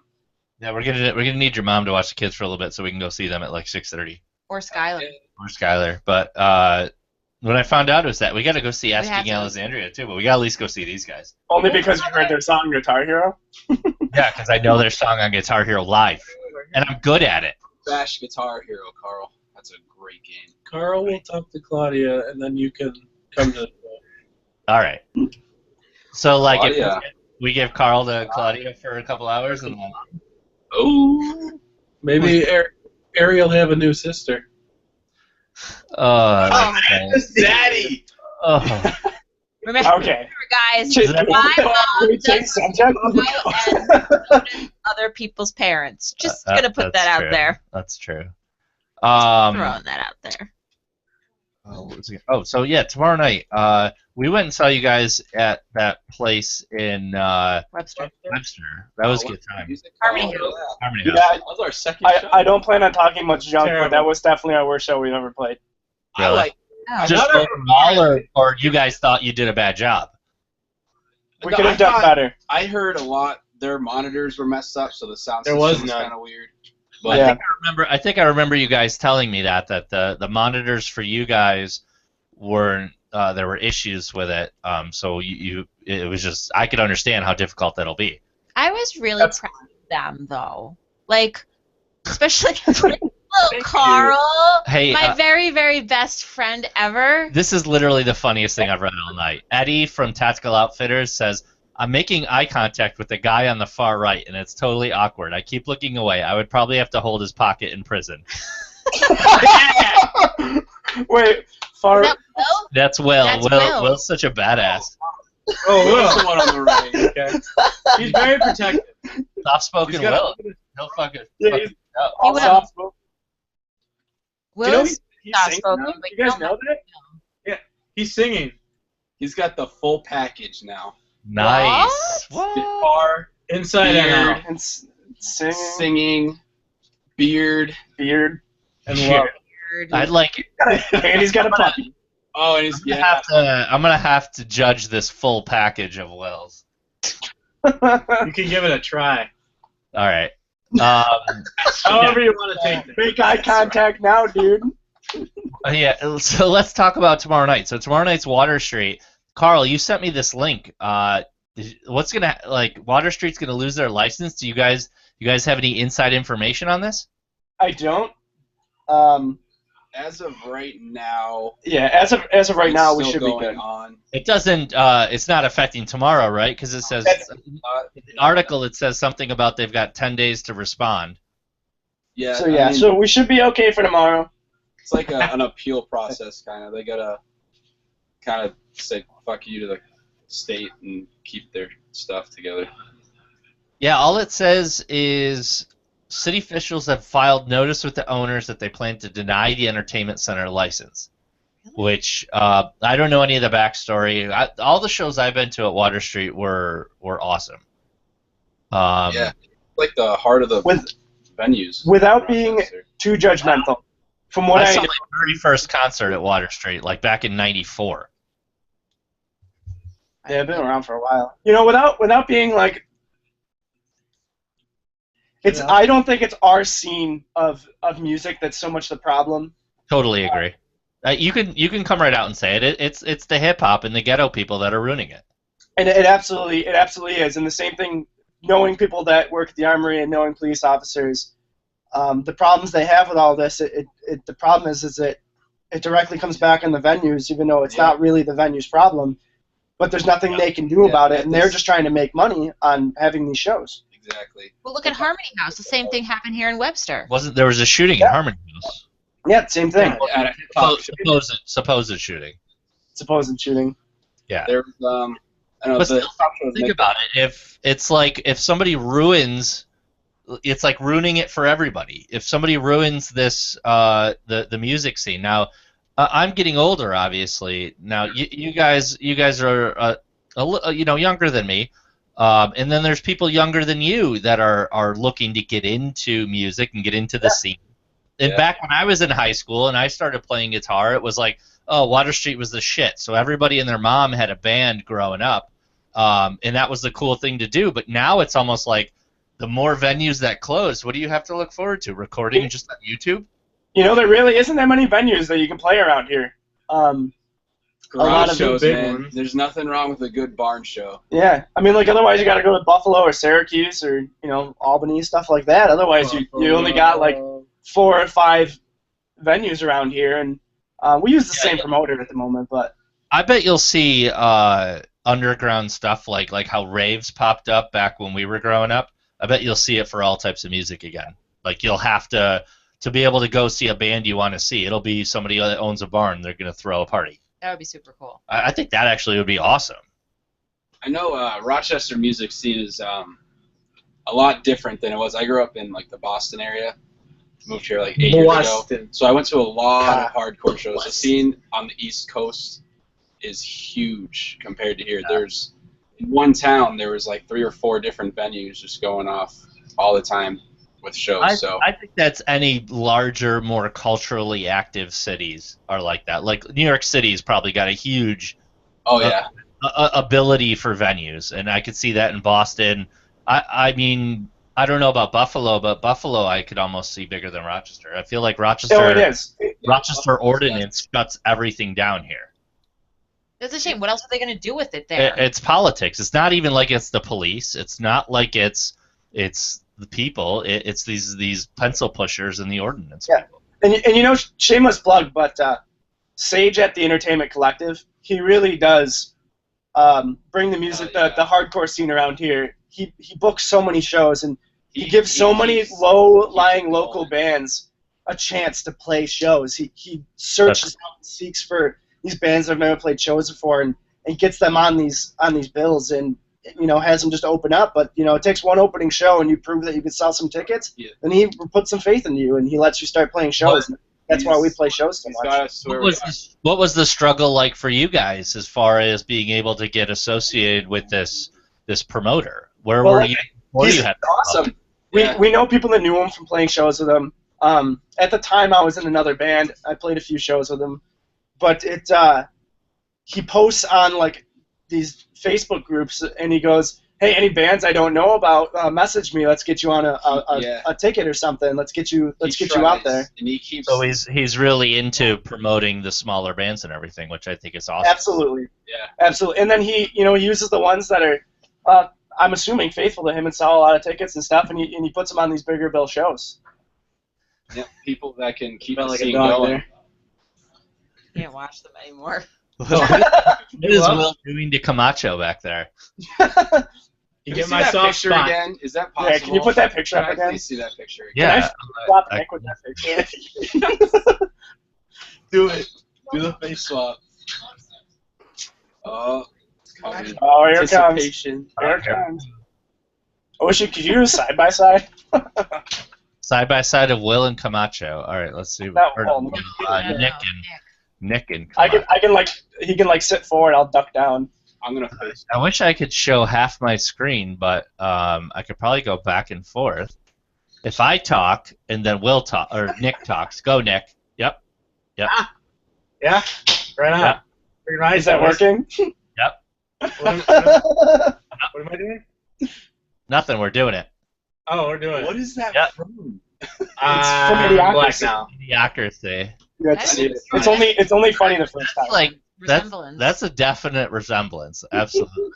Yeah, we're gonna need your mom to watch the kids for a little bit so we can go see them at like 6:30 Or Skylar? or Skylar. But what I found out was that we got to go see have Asking to. Alexandria too. But we got to at least go see these guys. Only because you heard their song Guitar Hero. Yeah, because I know their song on Guitar Hero live, and I'm good at it. Bash Guitar Hero, Carl. That's a great game. Carl will talk to Claudia, and then you can come to the show. All right. So like, if Claudia. we give Carl to Claudia for a couple hours, and then Oh. Maybe Ariel have a new sister. okay. Daddy! Oh. Remember, Okay. guys, Can my mom we change does subject? go and notice other people's parents. Just gonna put That's that out true. there. That's true. Throwing that out there. So yeah, tomorrow night, we went and saw you guys at that place in Webster. Webster. That was a good time. Harmony Oh, House. Harmony Yeah, House. That was our second show. I don't plan on talking much junk, but Terrible. that was definitely our worst show we've ever played. I Really? like. Oh. Just Another- overall, or you guys thought you did a bad job? We No, could I have done thought- better. I heard a lot. Their monitors were messed up, so the sound There system was was none. kind of weird. I But Yeah. think I remember you guys telling me that the monitors for you guys weren't. There were issues with it. So it was just I could understand how difficult that'll be. I was really That's- proud of them, though. Like, especially little you. Carl, Hey, my very, very best friend ever. this is literally the funniest thing I've read all night. Eddie from Tactical Outfitters says, I'm making eye contact with the guy on the far right, and it's totally awkward. I keep looking away. I would probably have to hold his pocket in prison. Wait, Is far. that Will? That's Will. That's Will. Will's such a badass. Oh, Will's Will. the one on the right. Okay. He's very protective. Soft-spoken He's got- Will. He'll fucking... Yeah, fucking he's up. all will. soft spoken. Will You know is he's soft singing spoken, now? but You guys don't know that? He's singing. He's got the full package now. Nice. What? Guitar, Inside and Beard. out. And singing, singing, beard. beard, And Here. love. weird. I'd like... and he's got a puppy. Oh, and he's I'm gonna have to judge this full package of Will's. You can give it a try. All right. However you want to take it. Make eye contact now, dude. Yeah. So let's talk about tomorrow night. So tomorrow night's Water Street. Carl, you sent me this link. What's gonna Water Street's gonna lose their license? Do you guys have any inside information on this? I don't. as of right now. Yeah, as of right it's now, we still should be going good. on. It doesn't. It's not affecting tomorrow, right? Because it says in the article. It says something about they've got 10 days to respond. Yeah. So I yeah, mean, so we should be okay for tomorrow. it's like an appeal process, kind of. They gotta kind of say fuck you to the state and keep their stuff together. Yeah. All it says is city officials have filed notice with the owners that they plan to deny the entertainment center license. Which I don't know any of the backstory. All the shows I've been to at Water Street were awesome. Yeah, like the heart of the venues. Without being too judgmental, from what I I saw know, my very first concert at Water Street, like back in '94. they've been around for a while. You know, without being like, it's Yeah. I don't think it's our scene of music that's so much the problem. Totally agree. You can come right out and say it. It's the hip hop and the ghetto people that are ruining it. And it absolutely is. And the same thing, knowing people that work at the Armory and knowing police officers, the problems they have with all this, the problem is that it directly comes back on the venues, even though it's Yeah. not really the venue's problem. but there's nothing they can do about it, and they're just trying to make money on having these shows. Exactly. Well, look at Harmony House. The same thing happened here in Webster. There was a shooting in Harmony House? Yeah, same thing. Yeah, Supposed shooting. Supposed shooting. Yeah. There was I don't know. But still, think about it. If somebody ruins, it's like ruining it for everybody. If somebody ruins this, the music scene. Now, I'm getting older, obviously. Now, you guys are younger than me, and then there's people younger than you that are looking to get into music and get into the scene. And back when I was in high school and I started playing guitar, it was like, oh, Water Street was the shit. So everybody and their mom had a band growing up, and that was the cool thing to do. But now it's almost like the more venues that close, what do you have to look forward to? Recording just on YouTube? There really isn't that many venues that you can play around here. Garage shows, man. There's nothing wrong with a good barn show. Yeah, I mean, otherwise you got to go to Buffalo or Syracuse or Albany, stuff like that. Otherwise, you only got 4 or 5 venues around here, and we use the same promoter at the moment. But I bet you'll see underground stuff like how raves popped up back when we were growing up. I bet you'll see it for all types of music again. Like you'll have to be able to go see a band you want to see. It'll be somebody that owns a barn. They're going to throw a party. That would be super cool. I think that actually would be awesome. I know Rochester music scene is a lot different than it was. I grew up in the Boston area. Moved here 8 years ago. So I went to a lot of hardcore shows. The scene on the East Coast is huge compared to here. There's in one town there was 3 or 4 different venues just going off all the time with shows. I think that's any larger, more culturally active cities are like that. Like New York City's probably got a huge ability for venues, and I could see that in Boston. I mean, I don't know about Buffalo, but Buffalo I could almost see bigger than Rochester. I feel like Rochester ordinance shuts everything down here. That's a shame. What else are they going to do with it there? It's politics. It's not even like it's the police. It's not like it's the people. It's these pencil pushers and the ordinance people. And shameless plug, but Sage at the Entertainment Collective, he really does bring the music, the hardcore scene around here. He books so many shows, and he gives so many low-lying local bands a chance to play shows. He searches out and seeks for these bands that have never played shows before, and gets them on these bills, and has them just open up. But it takes one opening show, and you prove that you can sell some tickets. Yeah. Then he puts some faith in you, and he lets you start playing shows. That's why we play shows so much. What was the struggle like for you guys as far as being able to get associated with this promoter? Where were you? He's awesome. We know people that knew him from playing shows with him. At the time, I was in another band. I played a few shows with him, but he posts on these Facebook groups, and he goes, "Hey, any bands I don't know about, message me. Let's get you on a ticket or something. Let's get you out there." And he keeps. So he's really into promoting the smaller bands and everything, which I think is awesome. Absolutely. Yeah. Absolutely. And then he uses the ones that are, I'm assuming, faithful to him and sell a lot of tickets and stuff, and he puts them on these bigger bill shows. Yeah, people that can keep the scene going. Can't watch them anymore. What is Will doing to Camacho back there? You get my soft spot again? Is that possible? Yeah, can you put that picture up again? Please see that picture again. Yeah. Can I swap Nick with that picture? Do it. Do the face swap. Oh, it's coming. Oh, here it comes. Anticipation. Here it comes. I wish you could do side by side. Side by side of Will and Camacho. All right, let's see. Nick and Camacho. He can sit forward. I'll duck down. I'm gonna face. I wish I could show half my screen, but I could probably go back and forth. If I talk and then Will talk or Nick talks, go Nick. Yep. Yeah. Right on. Yep. Nice. Is that working? Yep. What am I doing? Nothing. We're doing it. Oh, we're doing it. What is that from? It's from Idiocracy. now. Idiocracy. You have to see it. It's only funny the first time. Like Resemblance. that's a definite resemblance. Absolutely.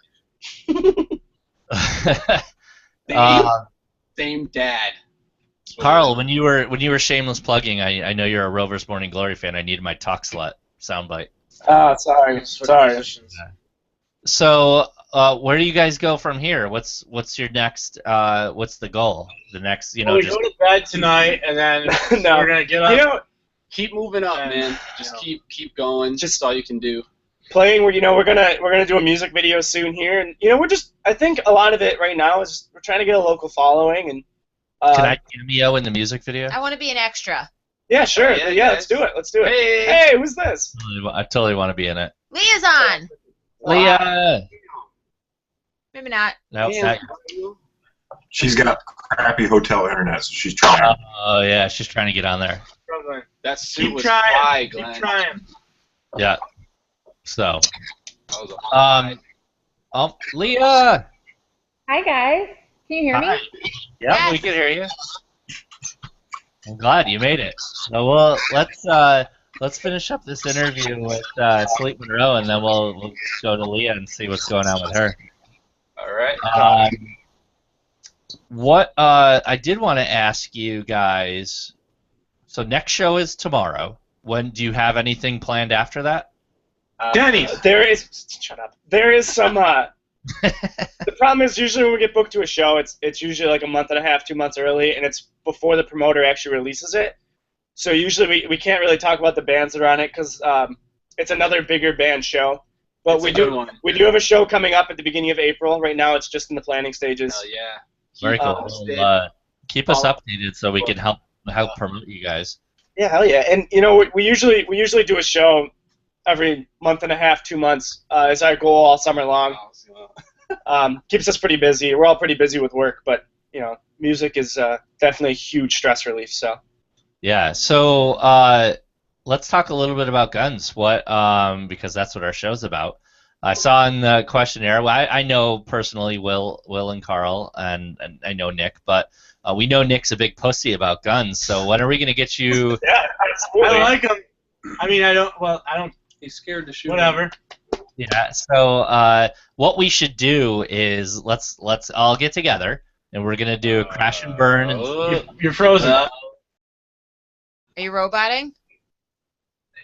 Same dad. Carl, when you were shameless plugging, I know you're a Rovers Morning Glory fan. I needed my talk slut soundbite. Oh, sorry. So, where do you guys go from here? What's your next? What's the goal? The next, Well, we just go to bed tonight, and then No. we're gonna get up. You know, Keep moving up, And, man. Just you know. keep going. Just all you can do. playing. We're gonna do a music video soon here, and I think a lot of it right now is we're trying to get a local following, and can I cameo in the music video? I want to be an extra. yeah, sure, Yeah, yeah, guys. let's do it. Hey. Hey, who's this? I totally want to be in it. Leah's on. Leah. Maybe not. No, Damn. not. She's got crappy hotel internet, so she's trying. Oh yeah, she's trying to get on there. Struggling. That suit Keep was trying. high, Glenn. Keep trying. Yeah. So, That was a high. Leah. Hi guys, can you hear Hi. me? Yeah, Yes. we can hear you. I'm glad you made it. So let's finish up this interview with Sleep Monroe, and then we'll go to Leah and see what's going on with her. All right. What I did want to ask you guys. So next show is tomorrow. When do you have anything planned after that? Denny's. Shut up. There is some. The problem is usually when we get booked to a show, it's usually like a month and a half, 2 months early, and it's before the promoter actually releases it. So usually we can't really talk about the bands that are on it because it's another bigger band show. But It's a good one. we do have a show coming up at the beginning of April. Right now it's just in the planning stages. Hell yeah. Very cool. Posted. Well, keep us updated so we can help promote you guys. Yeah, hell yeah. And we usually do a show every month and a half, 2 months is our goal all summer long. Keeps us pretty busy. We're all pretty busy with work, but music is definitely a huge stress relief. So Yeah. So let's talk a little bit about guns. Because that's what our show's about. I saw in the questionnaire. Well, I know personally Will and Carl, and I know Nick, but we know Nick's a big pussy about guns. So when are we gonna get you? yeah, absolutely. I like them. I mean, I don't. He's scared to shoot. Whatever. Yeah. So what we should do is let's all get together, and we're gonna do a crash and burn. You're frozen. Are you roboting?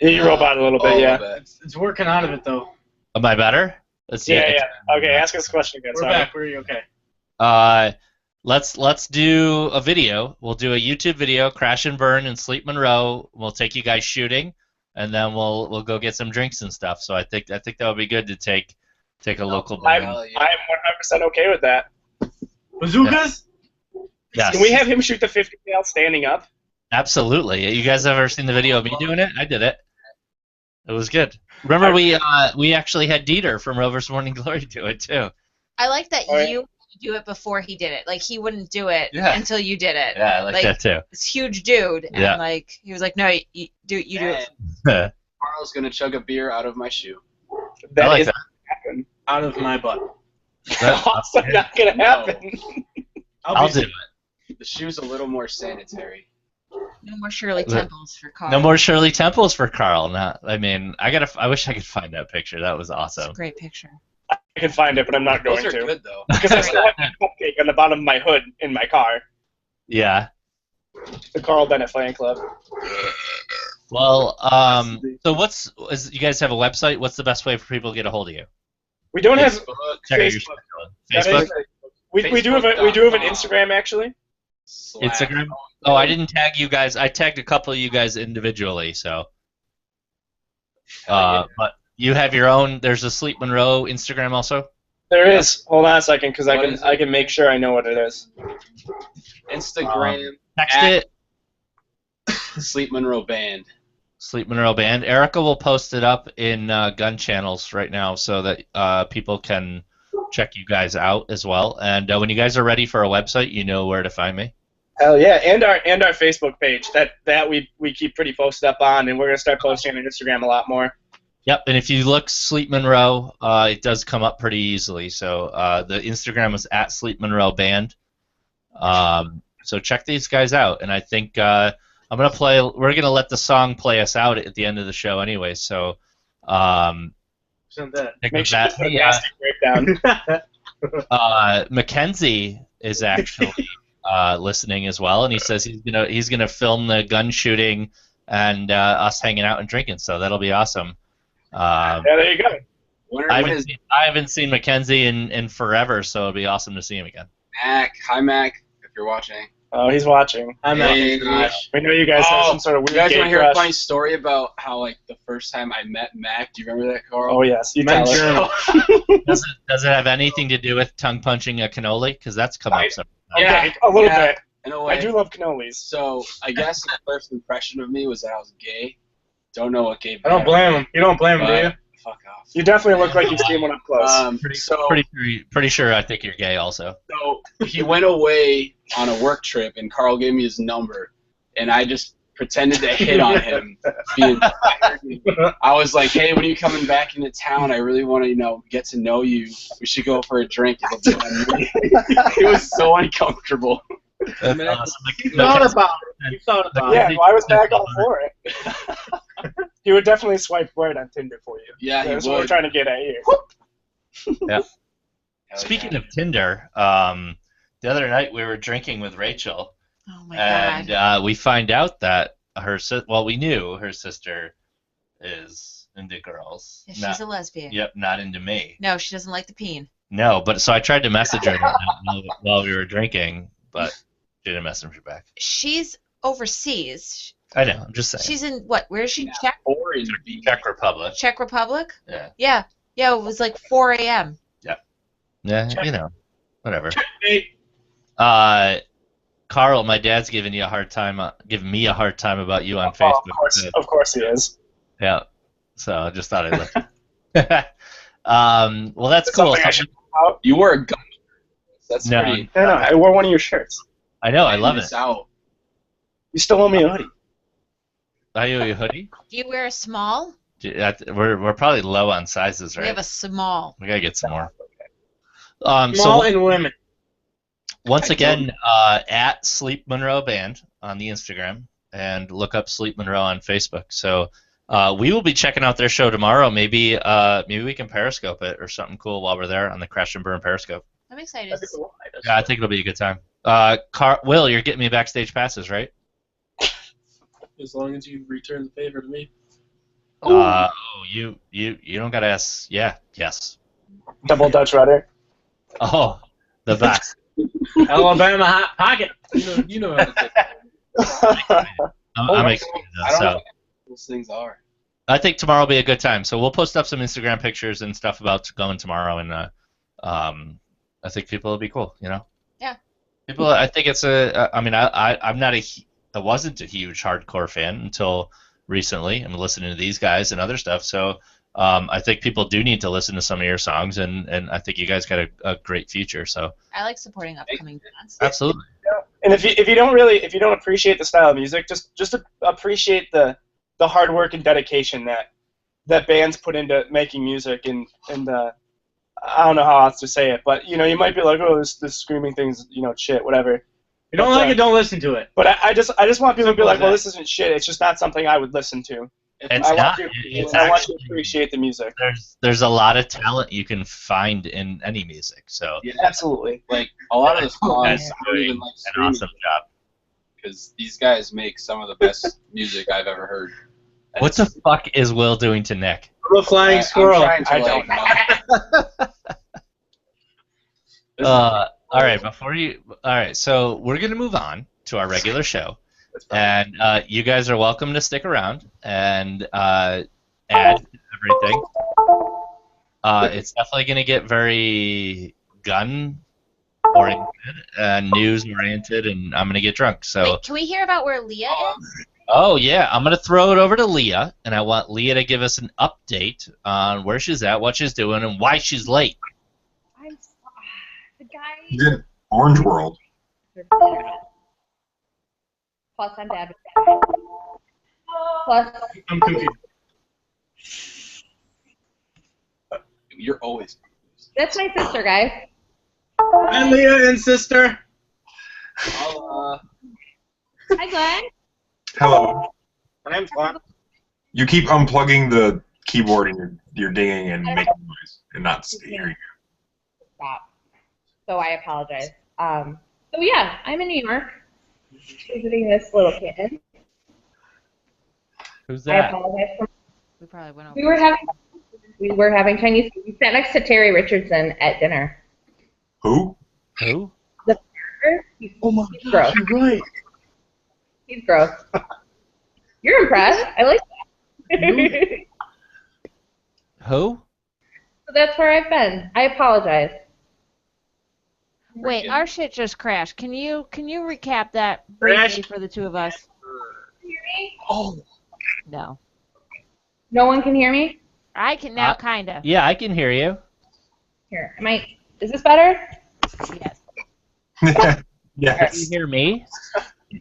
You robot a little bit, yeah. It's working out of it though. Am I better? Let's see. Yeah. Okay, ask us a question again. We're Sorry. back. We're okay. Let's do a video. We'll do a YouTube video, crash and burn and Sleep Monroe. We'll take you guys shooting, and then we'll go get some drinks and stuff. So I think that would be good to take a local. I'm band. 100% okay with that. Bazookas? Yes. Can we have him shoot the 50 cal standing up? Absolutely. You guys ever seen the video of me doing it? I did it. It was good. Remember we actually had Dieter from Rover's Morning Glory do it too. I like that All right. you do it before he did it. Like he wouldn't do it Yeah. until you did it. Yeah, I like that too. This huge dude, and Yeah. like he was like, "No, you do it." And Carl's gonna chug a beer out of my shoe. That I like is that. happen. Out of my butt. That- Also not gonna happen. I'll do it. The shoe's a little more sanitary. No more Shirley Temples for Carl. No more Shirley Temples for Carl. No, I mean, I wish I could find that picture. That was It's a awesome. great picture. I can find it, but I'm not Those going are to. good though. Because I still have the cupcake on the bottom of my hood in my car. Yeah. The Carl Bennett Fan Club. Well, so you guys have a website? What's the best way for people to get a hold of you? We don't have Facebook, Check out your Facebook. Facebook. That is- we do have an Instagram actually. Slack. Instagram? Oh, I didn't tag you guys. I tagged a couple of you guys individually, so. But you have your own. There's a Sleep Monroe Instagram also. There is. Hold on a second, because What is I it? can make sure I know what it is. Instagram, Text At- it. Sleep Monroe Band. Sleep Monroe Band. Erica will post it up in gun channels right now so that people can check you guys out as well. And when you guys are ready for a website, you know where to find me. Hell yeah, and our Facebook page that we keep pretty posted up on, and we're gonna start posting on Instagram a lot more. Yep, and if you look Sleep Monroe, it does come up pretty easily. So the Instagram is at Sleep Monroe Band. So check these guys out, and I think I'm gonna play. We're gonna let the song play us out at the end of the show anyway. So Send that. Make sure you that. put a Hey, nasty breakdown. Mackenzie is actually listening as well, and he says he's gonna film the gun shooting and us hanging out and drinking. So that'll be awesome. Yeah, there you go. I haven't seen Mackenzie in forever, so it'd be awesome to see him again. Mac? Hi, Mac, if you're watching. Oh, he's watching. I'm Hey, Josh. We know you guys have some sort of You weird guys gay want to hear crush. a funny story about how, like, the first time I met Mac? Do you remember that, Carl? Oh, yes. You Men's tell us. journal. Does it have anything to do with tongue punching a cannoli? Because that's come up several times. Okay, a little bit. In a way. I do love cannolis. So, I guess the first impression of me was that I was gay. Don't know what gay I don't blame him. You don't blame him, do you? Fuck off. You definitely look like you've seen one up close. Pretty sure I think you're gay also. So he went away on a work trip, and Carl gave me his number, and I just pretended to hit on him. I was like, "Hey, when are you coming back into town? I really want to, get to know you. We should go for a drink." It was so uncomfortable. That's awesome. You thought about it. You thought about Yeah, it. well, I was back all for it. He would definitely swipe right on Tinder for you. Yeah, he That's what we're would. trying to get at here. Yeah. Speaking of Tinder, the other night we were drinking with Rachel, Oh my god. and we find out that we knew her sister is into girls. Yeah, she's a lesbian. Yep, not into me. No, she doesn't like the peen. No, but so I tried to message her while we were drinking, but she didn't message me back. She's overseas. I know, I'm just saying. She's in what? Where is she? Czech? Czech Republic. Czech Republic? Yeah. Yeah. Yeah, it was like 4 a.m. Yeah, whatever. Hey, Carl, my dad's giving me a hard time about you on Facebook. Of course he is. Yeah. So I just thought I'd let you. Well, that's cool. Something I should- You wore a gun. That's No. pretty. No, I wore one of your shirts. I know, I love it. Miss out. You still owe me a hoodie. Are you a hoodie? Do you wear a small? We're probably low on sizes, right? We have a small. We gotta get some more. small and women. Once again, at Sleep Monroe Band on the Instagram, and look up Sleep Monroe on Facebook. So we will be checking out their show tomorrow. Maybe we can Periscope it or something cool while we're there on the Crash and Burn Periscope. I'm excited. Yeah, I think it'll be a good time. Will, you're getting me backstage passes, right? As long as you return the favor to me. You don't gotta ask. Yeah, yes. Double Dutch rudder. Oh, the best. Alabama hot pocket. You know how to take it. I'm excited though. I don't know So what those things are. I think tomorrow will be a good time. So we'll post up some Instagram pictures and stuff about going tomorrow, and I think people will be cool. Yeah. People, I think it's I wasn't a huge hardcore fan until recently. I'm listening to these guys and other stuff, so I think people do need to listen to some of your songs, and I think you guys got a great future. So I like supporting upcoming bands. absolutely. And if you don't appreciate the style of music, just appreciate the hard work and dedication that bands put into making music, and I don't know how else to say it, but you might be like, oh, this screaming thing's shit, whatever. If you don't like it, don't listen to it. But I just want people to be like, Simple well, as this isn't shit. It's just not something I would listen to. It's I not. want It's I want you actually, to appreciate the music. there's a lot of talent you can find in any music. So Yeah, Absolutely. like a lot of the songs That's I don't even like an streaming awesome job. because these guys make some of the best music I've ever heard. And What the fuck is Will doing to Nick? A flying I'm squirrel. trying to, I like, don't All right, so we're gonna move on to our regular show, and you guys are welcome to stick around and add everything. It's definitely gonna get very gun oriented and news oriented, and I'm gonna get drunk. So, Wait, can we hear about where Leah is? oh yeah, I'm gonna throw it over to Leah, and I want Leah to give us an update on where she's at, what she's doing, and why she's late. The guy. He's in Orange World. Plus, I'm bad with that. Plus, I'm confused. You're always. that's my sister, guys. Hi, Leah and sister. I'll, Hi, Glenn. Hello. My name's Glenn. You keep unplugging the keyboard and you're dinging and making noise and not hearing you. Stop. So I apologize. So yeah, I'm in New York, visiting this little kitten. Who's I that? apologize. We probably went over. We were having We were having Chinese food. We sat next to Terry Richardson at dinner. Who? Who? The farmer, he's Gosh, gross. you're right. He's gross. You're impressed. I like that. Who? So that's where I've been. I apologize. Wait, our shit just crashed. Can you recap that briefly for the two of us? Can you hear me? Oh, No. No one can hear me? I can now, kinda. Yeah, I can hear you. Here, is this better? Yes. Can you Yes. hear me? Yeah,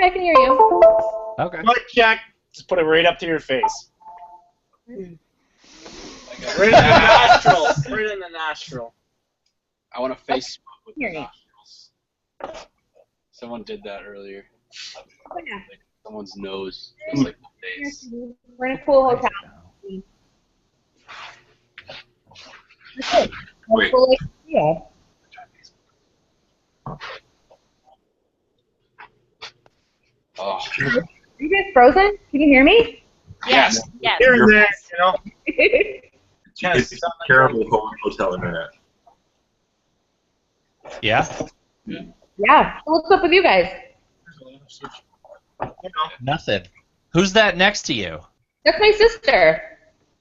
I can hear you. Okay. mic check. Just put it right up to your face. Right in the nostril. Right in the nostril. I want to face swap with the Hear me. nostrils. Someone did that earlier. Oh, yeah. Like someone's nose was like the face. We're in a cool hotel. That's it. Wait. Cool, like, yeah. Oh, Are you guys frozen? Can you hear me? Yes. Yes. Here and You're- there, you know. It's terrible hotel internet. Yeah? Yeah. What's up with you guys? You know. Nothing. Who's that next to you? That's my sister.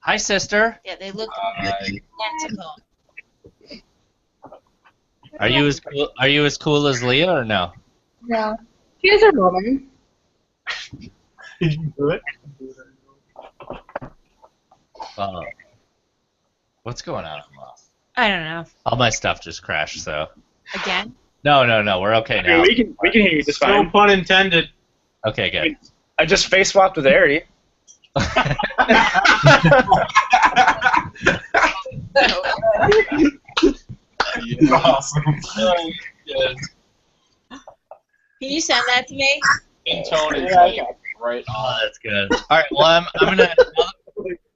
Hi, sister. Yeah, they look identical. Are you as cool as Leah or no? No. She has her moment. Did you do it? What's going on? I don't know. All my stuff just crashed, so. Again? No, we're okay I mean, now. we can hear you just No fine. pun intended. Okay, good. I just face swapped with Arity. It's awesome. Can you send that to me? and tone is Yeah, like okay. right on. Oh, that's good. All right, well, I'm gonna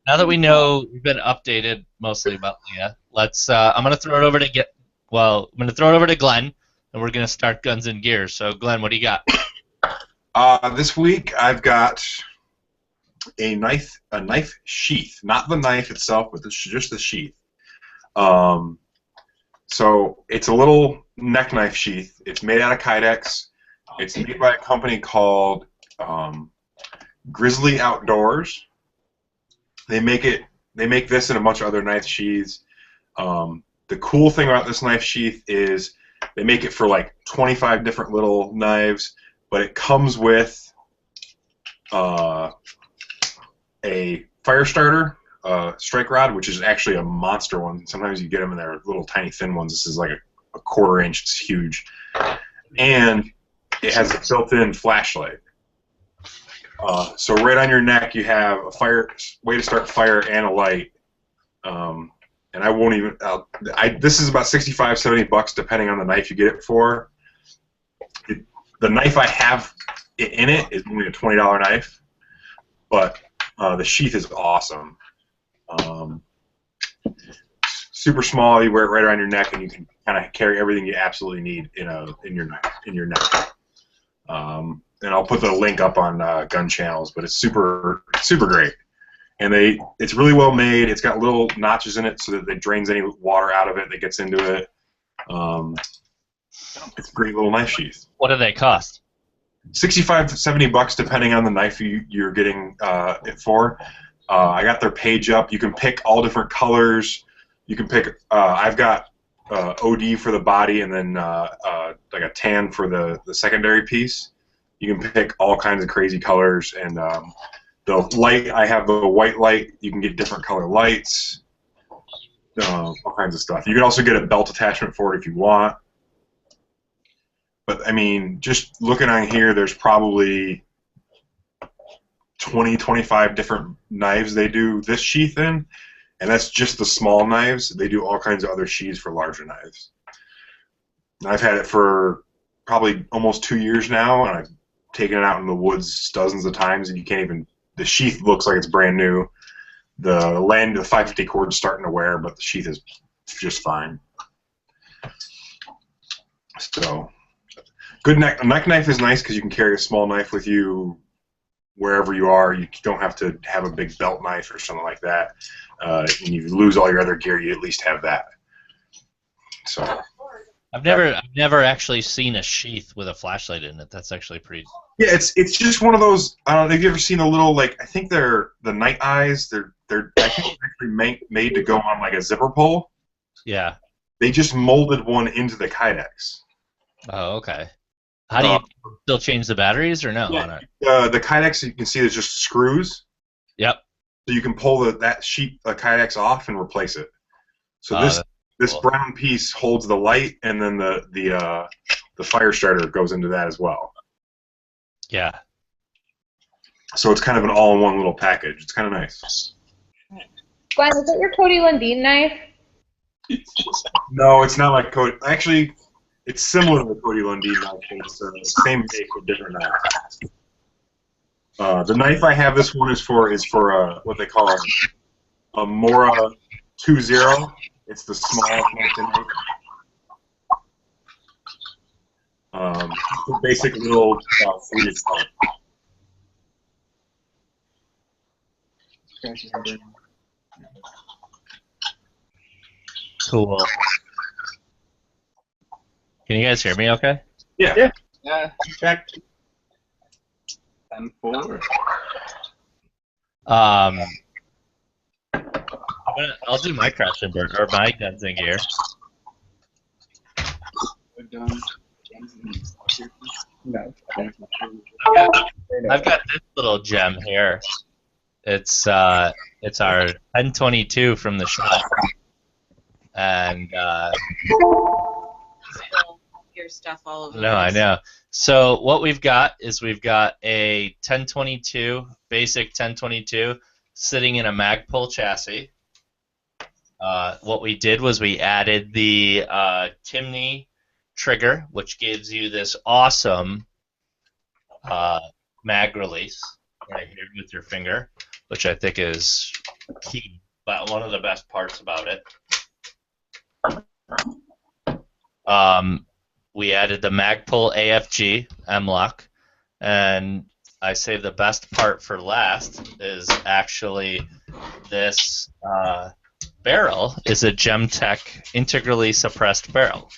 now that we know we've been updated mostly about Leah, I'm gonna throw it over to Glenn, and we're gonna start guns and gears. So, Glenn, what do you got? This week I've got a knife sheath, not the knife itself, but just the sheath. So it's a little neck knife sheath. It's made out of Kydex. It's made by a company called Grizzly Outdoors. They make this and a bunch of other knife sheaths. The cool thing about this knife sheath is they make it for like 25 different little knives, but it comes with a fire starter strike rod, which is actually a monster one. Sometimes you get them and they're little tiny thin ones. This is like a quarter inch. It's huge. And it has a built-in flashlight. So right on your neck you have a way to start fire and a light. And I won't even. This is about $65-$70 depending on the knife you get it for. The knife I have in it is only a $20 knife, but the sheath is awesome. Super small. You wear it right around your neck, and you can kind of carry everything you absolutely need in your neck. And I'll put the link up on Gun Channels, but it's super great. And it's really well made. It's got little notches in it so that it drains any water out of it that gets into it. It's a great little knife sheath. What do they cost? $65-$70 depending on the knife you're getting it for. I got their page up. You can pick all different colors. You can pick. I've got OD for the body, and then like a tan for the secondary piece. You can pick all kinds of crazy colors, and the light. I have the white light. You can get different color lights. All kinds of stuff. You can also get a belt attachment for it if you want. But I mean, just looking on here, there's probably 20, 25 different knives they do this sheath in, and that's just the small knives. They do all kinds of other sheaths for larger knives. And I've had it for probably almost 2 years now, and I've taken it out in the woods dozens of times, and you can't even. The sheath looks like it's brand new. The 550 cord's starting to wear, but the sheath is just fine. So. Good neck knife is nice because you can carry a small knife with you wherever you are. You don't have to have a big belt knife or something like that. And you lose all your other gear, you at least have that. So I've never actually seen a sheath with a flashlight in it. That's actually pretty. yeah, it's just one of those. Have you ever seen a little, like, I think they're the night eyes. They're I think they're actually made to go on like a zipper pull. Yeah. They just molded one into the Kydex. Oh, okay. How do you still change the batteries or no? On it? The Kydex, you can see there's just screws. Yep. So you can pull that sheet Kydex off and replace it. So this cool. brown piece holds the light, and then the fire starter goes into that as well. Yeah. So it's kind of an all-in-one little package. It's kind of nice. Glenn, is that your Cody Lundin knife? No, it's not like Cody. Actually, it's similar to the Cody Lundin knife. It's the same make with different knives. The knife I have, this one is for what they call a Mora 2.0. It's the smallest knife they make. It's a basic little Swedish knife. Cool. Can you guys hear me okay? Yeah. Yeah. Check. 10-4. I'll do my crash and burn or my guns and gear. No. I've got this little gem here. It's our 1022 from the shop, and Your stuff all over. no, I know. So what we've got is we've got a 1022 basic 1022 sitting in a Magpul chassis. What we did was we added the Timney trigger, which gives you this awesome mag release right here with your finger, which I think is key, but one of the best parts about it. We added the Magpul AFG M-Lock, and I say the best part for last is actually this barrel is a Gemtech integrally suppressed barrel.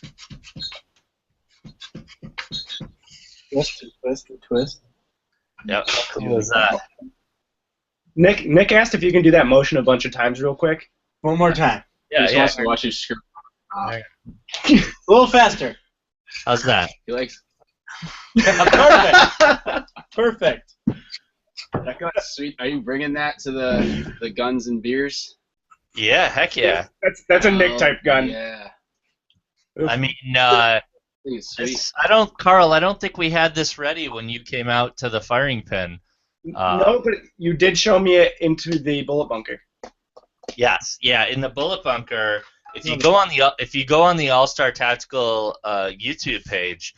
Twist. Yep. How cool is that? Nick asked if you can do that motion a bunch of times real quick. One more time. Yeah, Just yeah. wants to watch you screw. A little faster. How's that? He likes. Perfect. Perfect. Sweet. Are you bringing that to the guns and beers? Yeah, heck yeah. That's a Nick type gun. Yeah. I mean, I think it's sweet. Carl, I don't think we had this ready when you came out to the firing pin. No, but you did show me it into the bullet bunker. Yes, yeah, in the bullet bunker. If you go on the All Star Tactical YouTube page,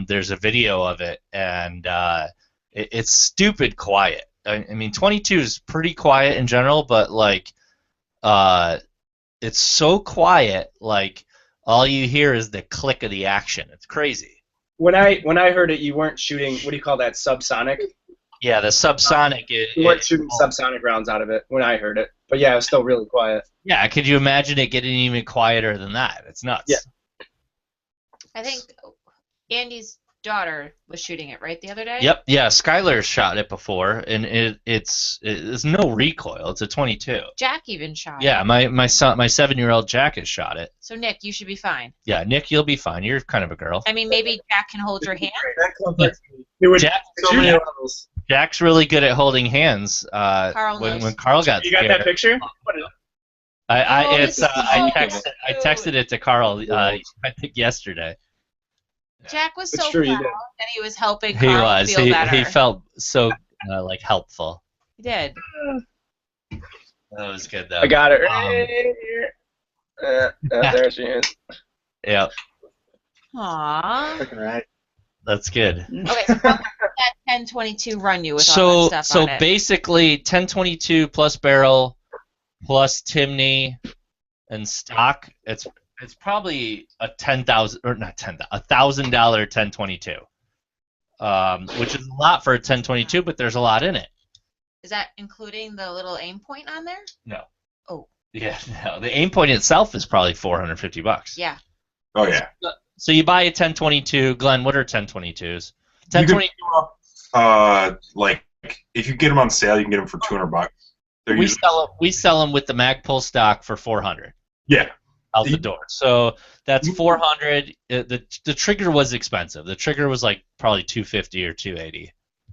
there's a video of it, and it's stupid quiet. I mean, 22 is pretty quiet in general, but like, it's so quiet, like all you hear is the click of the action. It's crazy. When I heard it, you weren't shooting. What do you call that? Subsonic. Yeah, the subsonic. You weren't shooting subsonic rounds out of it when I heard it, but yeah, it was still really quiet. Yeah, could you imagine it getting even quieter than that? It's nuts. Yeah. I think Andy's daughter was shooting it right the other day. Yep. Yeah, Skylar shot it before, and it's no recoil. It's a 22. Jack even shot it. Yeah, my 7-year-old Jack has shot it. So Nick, you should be fine. Yeah, Nick, you'll be fine. You're kind of a girl. I mean, maybe Jack can hold your hand. Jack's really good at holding hands. Carl knows. When Carl got You got scared, that picture? I this is so texted it to Carl. I think yesterday. Jack was It's so true, you proud did. that he was helping He Carl was. feel better. He felt so like helpful. He did. That was good though. I got it right here. There she is. Yeah, Aww. Freaking right. that's good. Okay, so how much did that 1022 run you with all that stuff on it? Basically 1022 plus barrel plus Timney and stock. It's probably a $1,000 1022. which is a lot for a 1022, but there's a lot in it. Is that including the little aim point on there? No. Oh. Yeah, no. The aim point itself is probably $450. Yeah. Oh yeah. So you buy a 1022. Glenn, what are 1022s? You can pick them up, like if you get them on sale, you can get them for $200. We sell them with the Magpul stock for $400. Yeah. Out the door. So that's $400. The trigger was expensive. The trigger was like probably $250 or $280.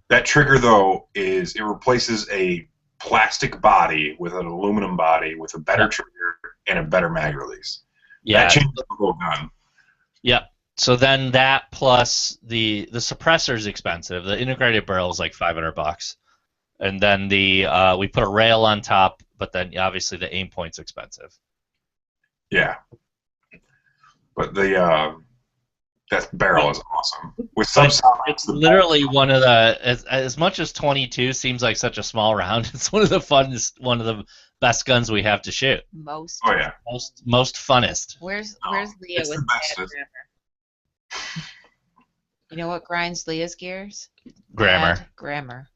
That trigger though it replaces a plastic body with an aluminum body with a better trigger and a better mag release. Yeah. That changes the whole gun. Yep. So then that plus the suppressor is expensive. The integrated barrel is like $500. And then we put a rail on top, but then obviously the aim point's expensive. Yeah, but that barrel is awesome. With some it's literally one of the as much as 22 seems like such a small round. It's one of the funnest, one of the best guns we have to shoot. Most. Oh yeah. Most funnest. Where's Leah with that grammar? You know what grinds Leah's gears? Grammar. Bad grammar.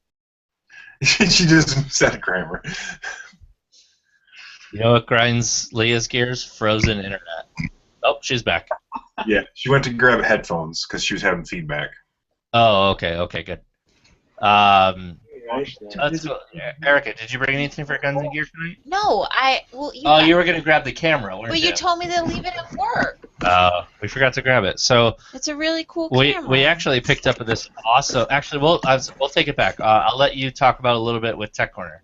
She just said grammar. You know what grinds Leah's gears? Frozen internet. Oh, she's back. Yeah, she went to grab headphones because she was having feedback. Oh, okay, good. That's cool. Erica, did you bring anything for Guns and Gear tonight? No, you were gonna grab the camera, weren't but you told me to leave it at work. Oh, we forgot to grab it. So it's a really cool camera. We actually picked up this awesome. Actually, we'll take it back. I'll let you talk about a little bit with Tech Corner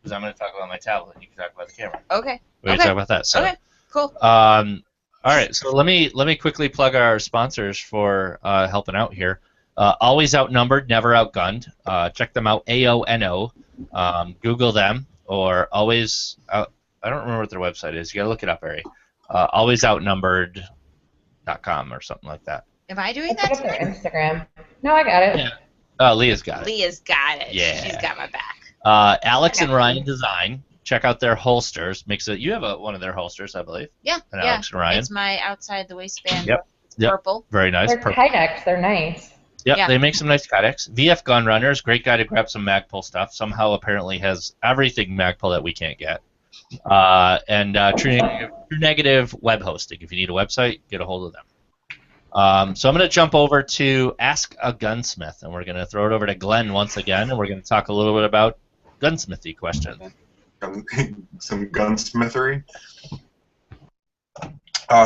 because I'm going to talk about my tablet and you can talk about the camera. Okay. We're gonna talk about that. So, okay. Cool. All right. So let me quickly plug our sponsors for helping out here. Always Outnumbered, Never Outgunned. Check them out, AONO. Google them, or Always I don't remember what their website is. You got to look it up, Ari. AlwaysOutnumbered.com or something like that. Am I doing that today? Instagram. No, I got it. Yeah. Leah's got it. Leah's got it. Yeah. She's got my back. Alex and Ryan Design. Check out their holsters. You have one of their holsters, I believe. Yeah. And Alex and Ryan. It's my outside the waistband. Yep. Purple. Very nice. They're Kydex. They're nice. Yep, Yeah. They make some nice Kydex. VF Gun Runners, great guy to grab some Magpul stuff. Somehow apparently has everything Magpul that we can't get. And True Negative web hosting. If you need a website, get a hold of them. So I'm going to jump over to Ask a Gunsmith, and we're going to throw it over to Glenn once again, and we're going to talk a little bit about gunsmithy questions. Some gunsmithery.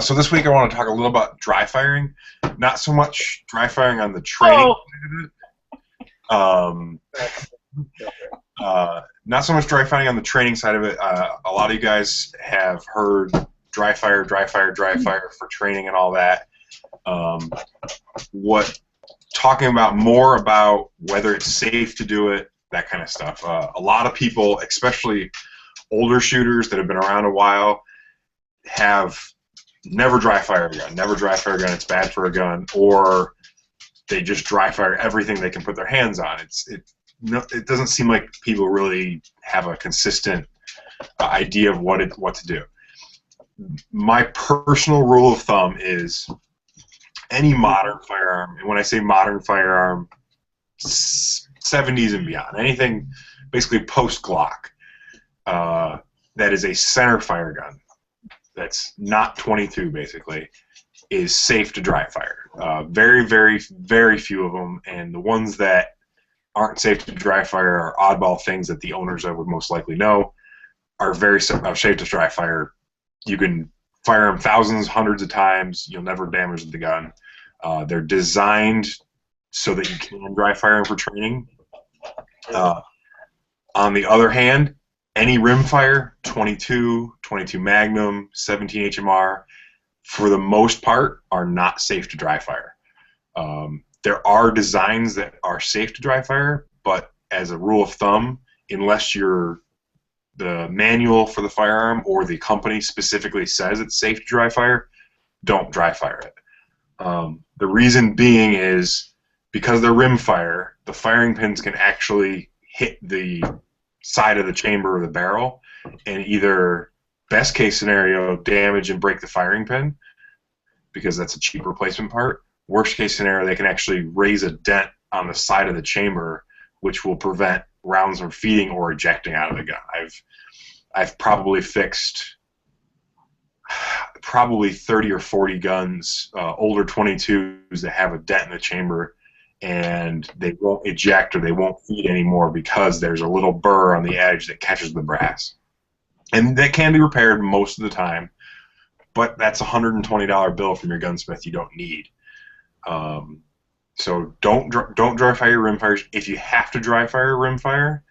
So this week I want to talk a little about dry firing. Not so much dry firing on the training side of it. Not so much dry firing on the training side of it. A lot of you guys have heard dry fire for training and all that. Talking about more about whether it's safe to do it, that kind of stuff. A lot of people, especially older shooters that have been around a while, have never dry fire a gun. Never dry fire a gun. It's bad for a gun. Or they just dry fire everything they can put their hands on. It doesn't seem like people really have a consistent idea of what to do. My personal rule of thumb is any modern firearm, and when I say modern firearm, 70s and beyond, anything basically post-Glock, that is a center fire gun, that's not 22 basically, is safe to dry fire. Very, very, very few of them, and the ones that aren't safe to dry fire are oddball things that the owners would most likely know are very safe to dry fire. You can fire them thousands, hundreds of times. You'll never damage the gun. They're designed so that you can dry fire them for training. On the other hand, any rimfire, 22, 22 Magnum, 17 HMR, for the most part, are not safe to dry fire. There are designs that are safe to dry fire, but as a rule of thumb, unless the manual for the firearm or the company specifically says it's safe to dry fire, don't dry fire it. The reason being is because they're rimfire, the firing pins can actually hit the side of the chamber or the barrel and either, best case scenario, damage and break the firing pin because that's a cheap replacement part. Worst case scenario, they can actually raise a dent on the side of the chamber, which will prevent rounds from feeding or ejecting out of the gun. I've probably fixed probably 30 or 40 guns, older 22s that have a dent in the chamber, and they won't eject or they won't feed anymore because there's a little burr on the edge that catches the brass. And that can be repaired most of the time, but that's a $120 bill from your gunsmith you don't need. So don't dry fire your rimfires. If you have to dry fire a rimfire,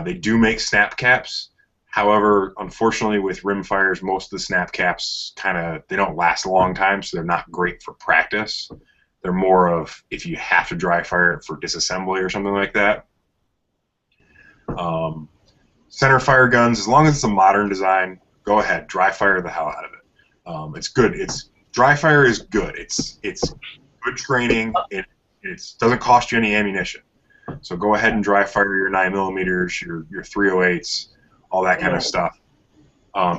they do make snap caps. However, unfortunately, with rimfires, most of the snap caps they don't last a long time, so they're not great for practice. They're more of if you have to dry fire it for disassembly or something like that. Center fire guns, as long as it's a modern design, go ahead, dry fire the hell out of it. It's good. Dry fire is good. It's good training. It doesn't cost you any ammunition. So go ahead and dry fire your 9mm, your 308s, all that kind of stuff.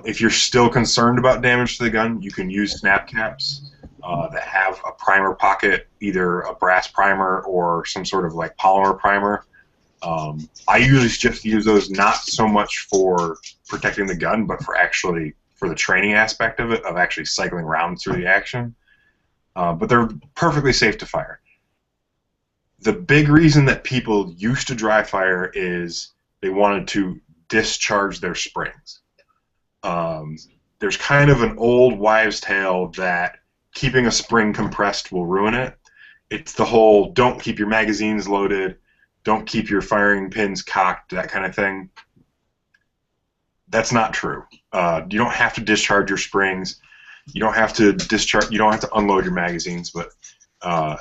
If you're still concerned about damage to the gun, you can use snap caps that have a primer pocket, either a brass primer or some sort of like polymer primer. I usually just use those not so much for protecting the gun, but for the training aspect of it, of actually cycling rounds through the action. But they're perfectly safe to fire. The big reason that people used to dry fire is they wanted to discharge their springs. There's kind of an old wives' tale that keeping a spring compressed will ruin it. It's the whole don't keep your magazines loaded, don't keep your firing pins cocked, that kind of thing. That's not true. You don't have to discharge your springs. You don't have to unload your magazines. But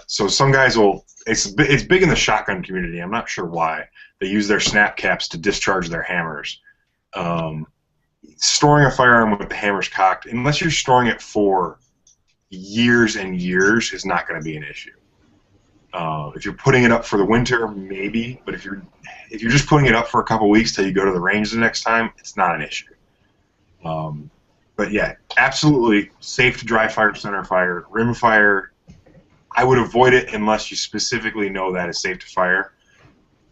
so some guys will. It's big in the shotgun community. I'm not sure why they use their snap caps to discharge their hammers. Storing a firearm with the hammers cocked, unless you're storing it for years and years, is not going to be an issue. If you're putting it up for the winter, maybe, but if you're just putting it up for a couple weeks till you go to the range the next time, it's not an issue. But yeah, absolutely safe to dry fire, center fire, rim fire. I would avoid it unless you specifically know that it's safe to fire.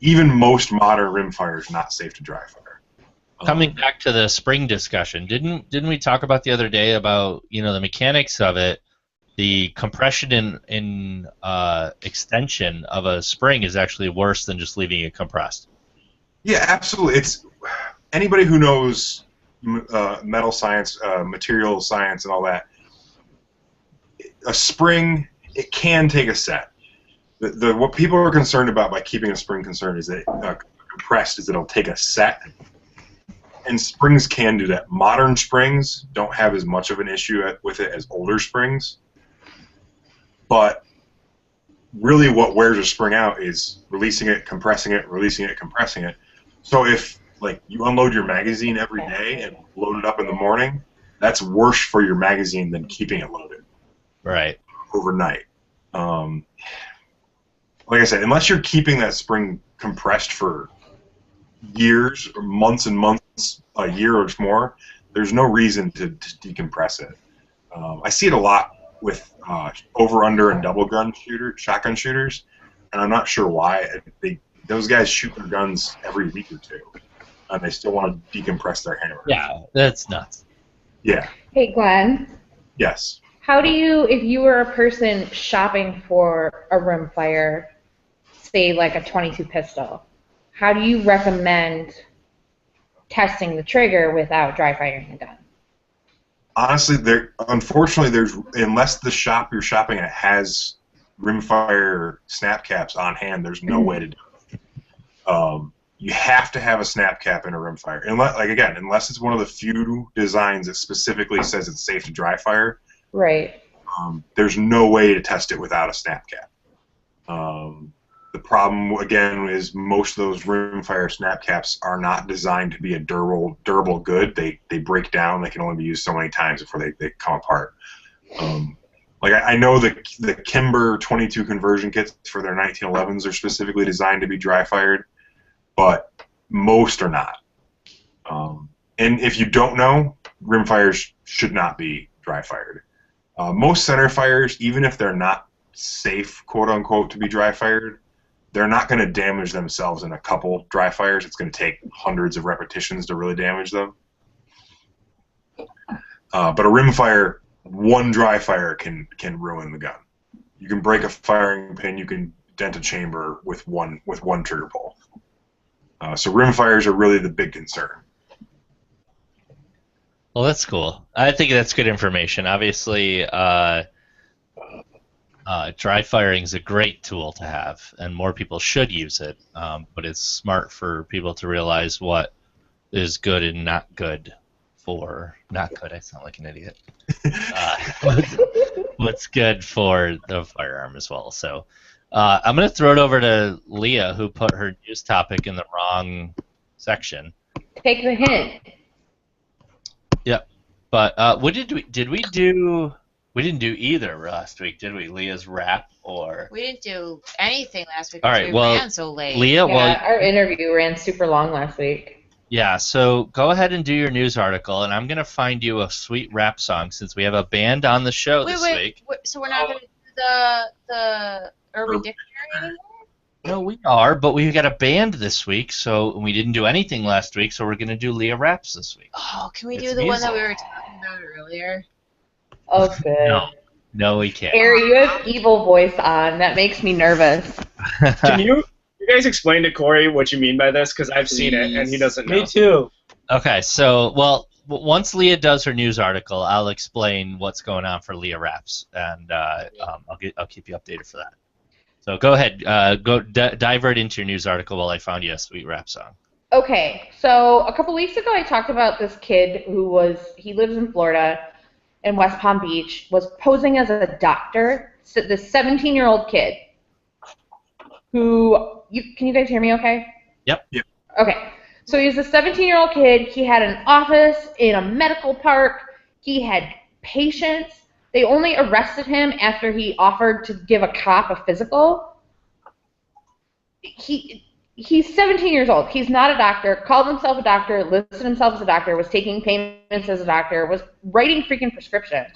Even most modern rim fire is not safe to dry fire. Coming back to the spring discussion, didn't we talk about the other day about the mechanics of it? The compression in extension of a spring is actually worse than just leaving it compressed. Yeah, absolutely. It's anybody who knows metal science, material science, and all that. A spring, it can take a set. What people are concerned about by keeping a spring compressed is it'll take a set. And springs can do that. Modern springs don't have as much of an issue with it as older springs. But really what wears a spring out is releasing it, compressing it, releasing it, compressing it. So if you unload your magazine every day and load it up in the morning, that's worse for your magazine than keeping it loaded. Right. Overnight. Like I said, unless you're keeping that spring compressed for years or months and months, a year or more, there's no reason to decompress it. I see it a lot with over, under, and double shotgun shooters, and I'm not sure why. Those guys shoot their guns every week or two, and they still want to decompress their hammer. Yeah, that's nuts. Yeah. Hey, Glenn. Yes. How do you, if you were a person shopping for a rimfire, say like a 22 pistol, how do you recommend testing the trigger without dry firing the gun? Honestly, unfortunately, unless the shop you're shopping at has rimfire snap caps on hand, there's no way to do it. You have to have a snap cap in a rimfire. Unless it's one of the few designs that specifically says it's safe to dry fire. Right. There's no way to test it without a snap cap. The problem, again, is most of those rimfire snap caps are not designed to be a durable good. They break down. They can only be used so many times before they come apart. I know the Kimber 22 conversion kits for their 1911s are specifically designed to be dry fired, but most are not. And if you don't know, rimfires should not be dry fired. Most center fires, even if they're not safe, quote unquote, to be dry fired, they're not going to damage themselves in a couple dry fires. It's going to take hundreds of repetitions to really damage them. But a rim fire, one dry fire can ruin the gun. You can break a firing pin. You can dent a chamber with one trigger pull. So rim fires are really the big concern. Well, that's cool. I think that's good information. Obviously, dry firing is a great tool to have, and more people should use it. But it's smart for people to realize what is good and not good for not good. I sound like an idiot. What's good for the firearm as well. So I'm going to throw it over to Leah, who put her news topic in the wrong section. Take the hint. Yep. But what did we do? We didn't do either last week, did we? Leah's rap or? We didn't do anything last week All because right, we well, ran so late. Leah, Yeah, our interview ran super long last week. Yeah, so go ahead and do your news article, and I'm going to find you a sweet rap song since we have a band on the show this week. So we're not going to do the Urban Dictionary anymore? No, we are, but we got a band this week, so we didn't do anything last week, so we're going to do Leah Raps this week. Oh, can we It's do the one music. that we were talking about earlier? Oh, good. No, we can't. Harry, you have evil voice on. That makes me nervous. Can you guys explain to Corey what you mean by this? Because I've seen it and he doesn't know. Me too. Okay, so, well, once Leah does her news article, I'll explain what's going on for Leah Raps, and I'll keep you updated for that. So go ahead, dive right into your news article while I found you a sweet rap song. Okay, so a couple weeks ago I talked about this kid he lives in Florida, in West Palm Beach, was posing as a doctor, this 17-year-old kid who, can you guys hear me okay? Yep. Okay, so he's a 17-year-old kid. He had an office in a medical park. He had patients. They only arrested him after he offered to give a cop a physical. He's 17 years old. He's not a doctor, called himself a doctor, listed himself as a doctor, was taking payments as a doctor, was writing freaking prescriptions.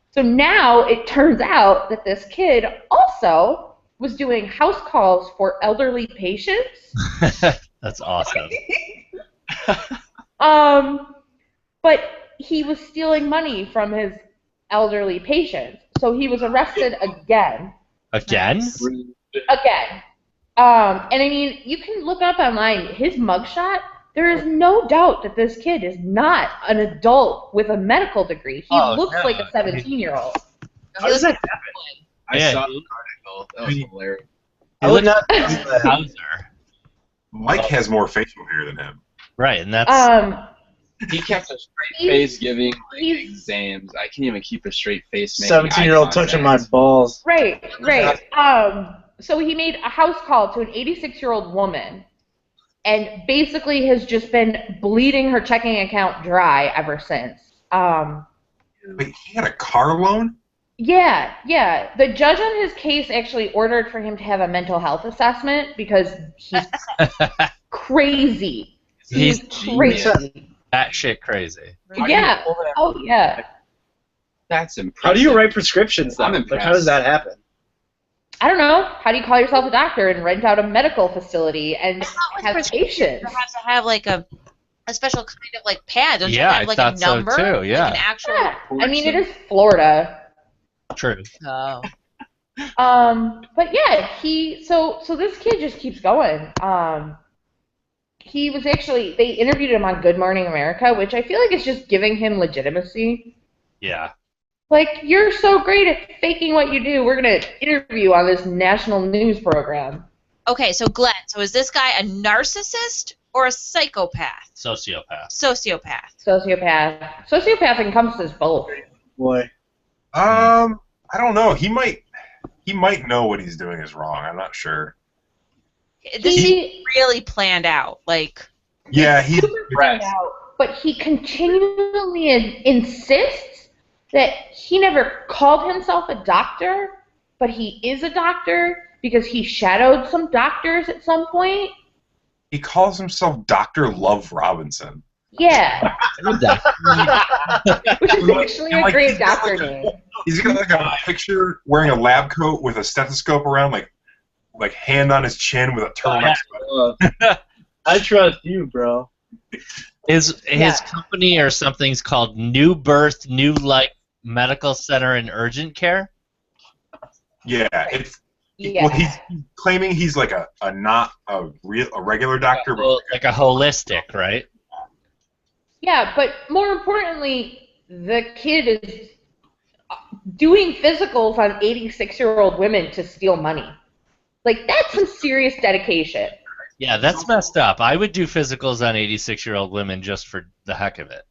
So now it turns out that this kid also was doing house calls for elderly patients. That's awesome. But he was stealing money from his elderly patients. So he was arrested again. Again? Again. And I mean, you can look up online his mugshot. There is no doubt that this kid is not an adult with a medical degree. He looks like a 17-year-old. How does that happen? I Yeah. saw the article. That was hilarious. I would not. Hauser. Mike has more facial hair than him. Right, and that's... He kept a straight face giving exams. I can't even keep a straight face making 17-year-old eye touching contact. my balls. Right. So he made a house call to an 86-year-old woman and basically has just been bleeding her checking account dry ever since. Wait, he had a car loan? Yeah. The judge on his case actually ordered for him to have a mental health assessment because he's crazy. He's crazy. That shit crazy. Yeah. Oh, yeah. That's impressive. How do you write prescriptions, though? I'm Like, impressed. how does that happen? I don't know. How do you call yourself a doctor and rent out a medical facility and have patients? You have to have like a special kind of like pad. Don't you Yeah, have like I a thought so number? too, yeah. Like an actual. Yeah. I mean, it is Florida. True. Oh. But yeah, so this kid just keeps going. He was actually, they interviewed him on Good Morning America, which I feel like is just giving him legitimacy. Yeah. Like, you're so great at faking what you do. We're going to interview you on this national news program. Okay, so Glenn, so is this guy a narcissist or a psychopath? Sociopath. Sociopath. Sociopath encompasses both. Boy. I don't know. He might know what he's doing is wrong. I'm not sure. This seems really planned out. Like. Yeah, he. But he continually insists that he never called himself a doctor, but he is a doctor because he shadowed some doctors at some point. He calls himself Dr. Love Robinson. Yeah. Which is actually a great he's got doctor like name. He's got like a picture wearing a lab coat with a stethoscope around, like like hand on his chin with a turtleneck sweater. I trust you, bro. His Yeah. company or something's called New Birth, New Life Medical Center and Urgent Care. Yeah, it's Yeah. well, he's claiming he's like a regular doctor, but Like a holistic, right? Yeah, but more importantly, the kid is doing physicals on 86-year-old women to steal money. Like, that's some serious dedication. Yeah, that's messed up. I would do physicals on 86-year-old women just for the heck of it.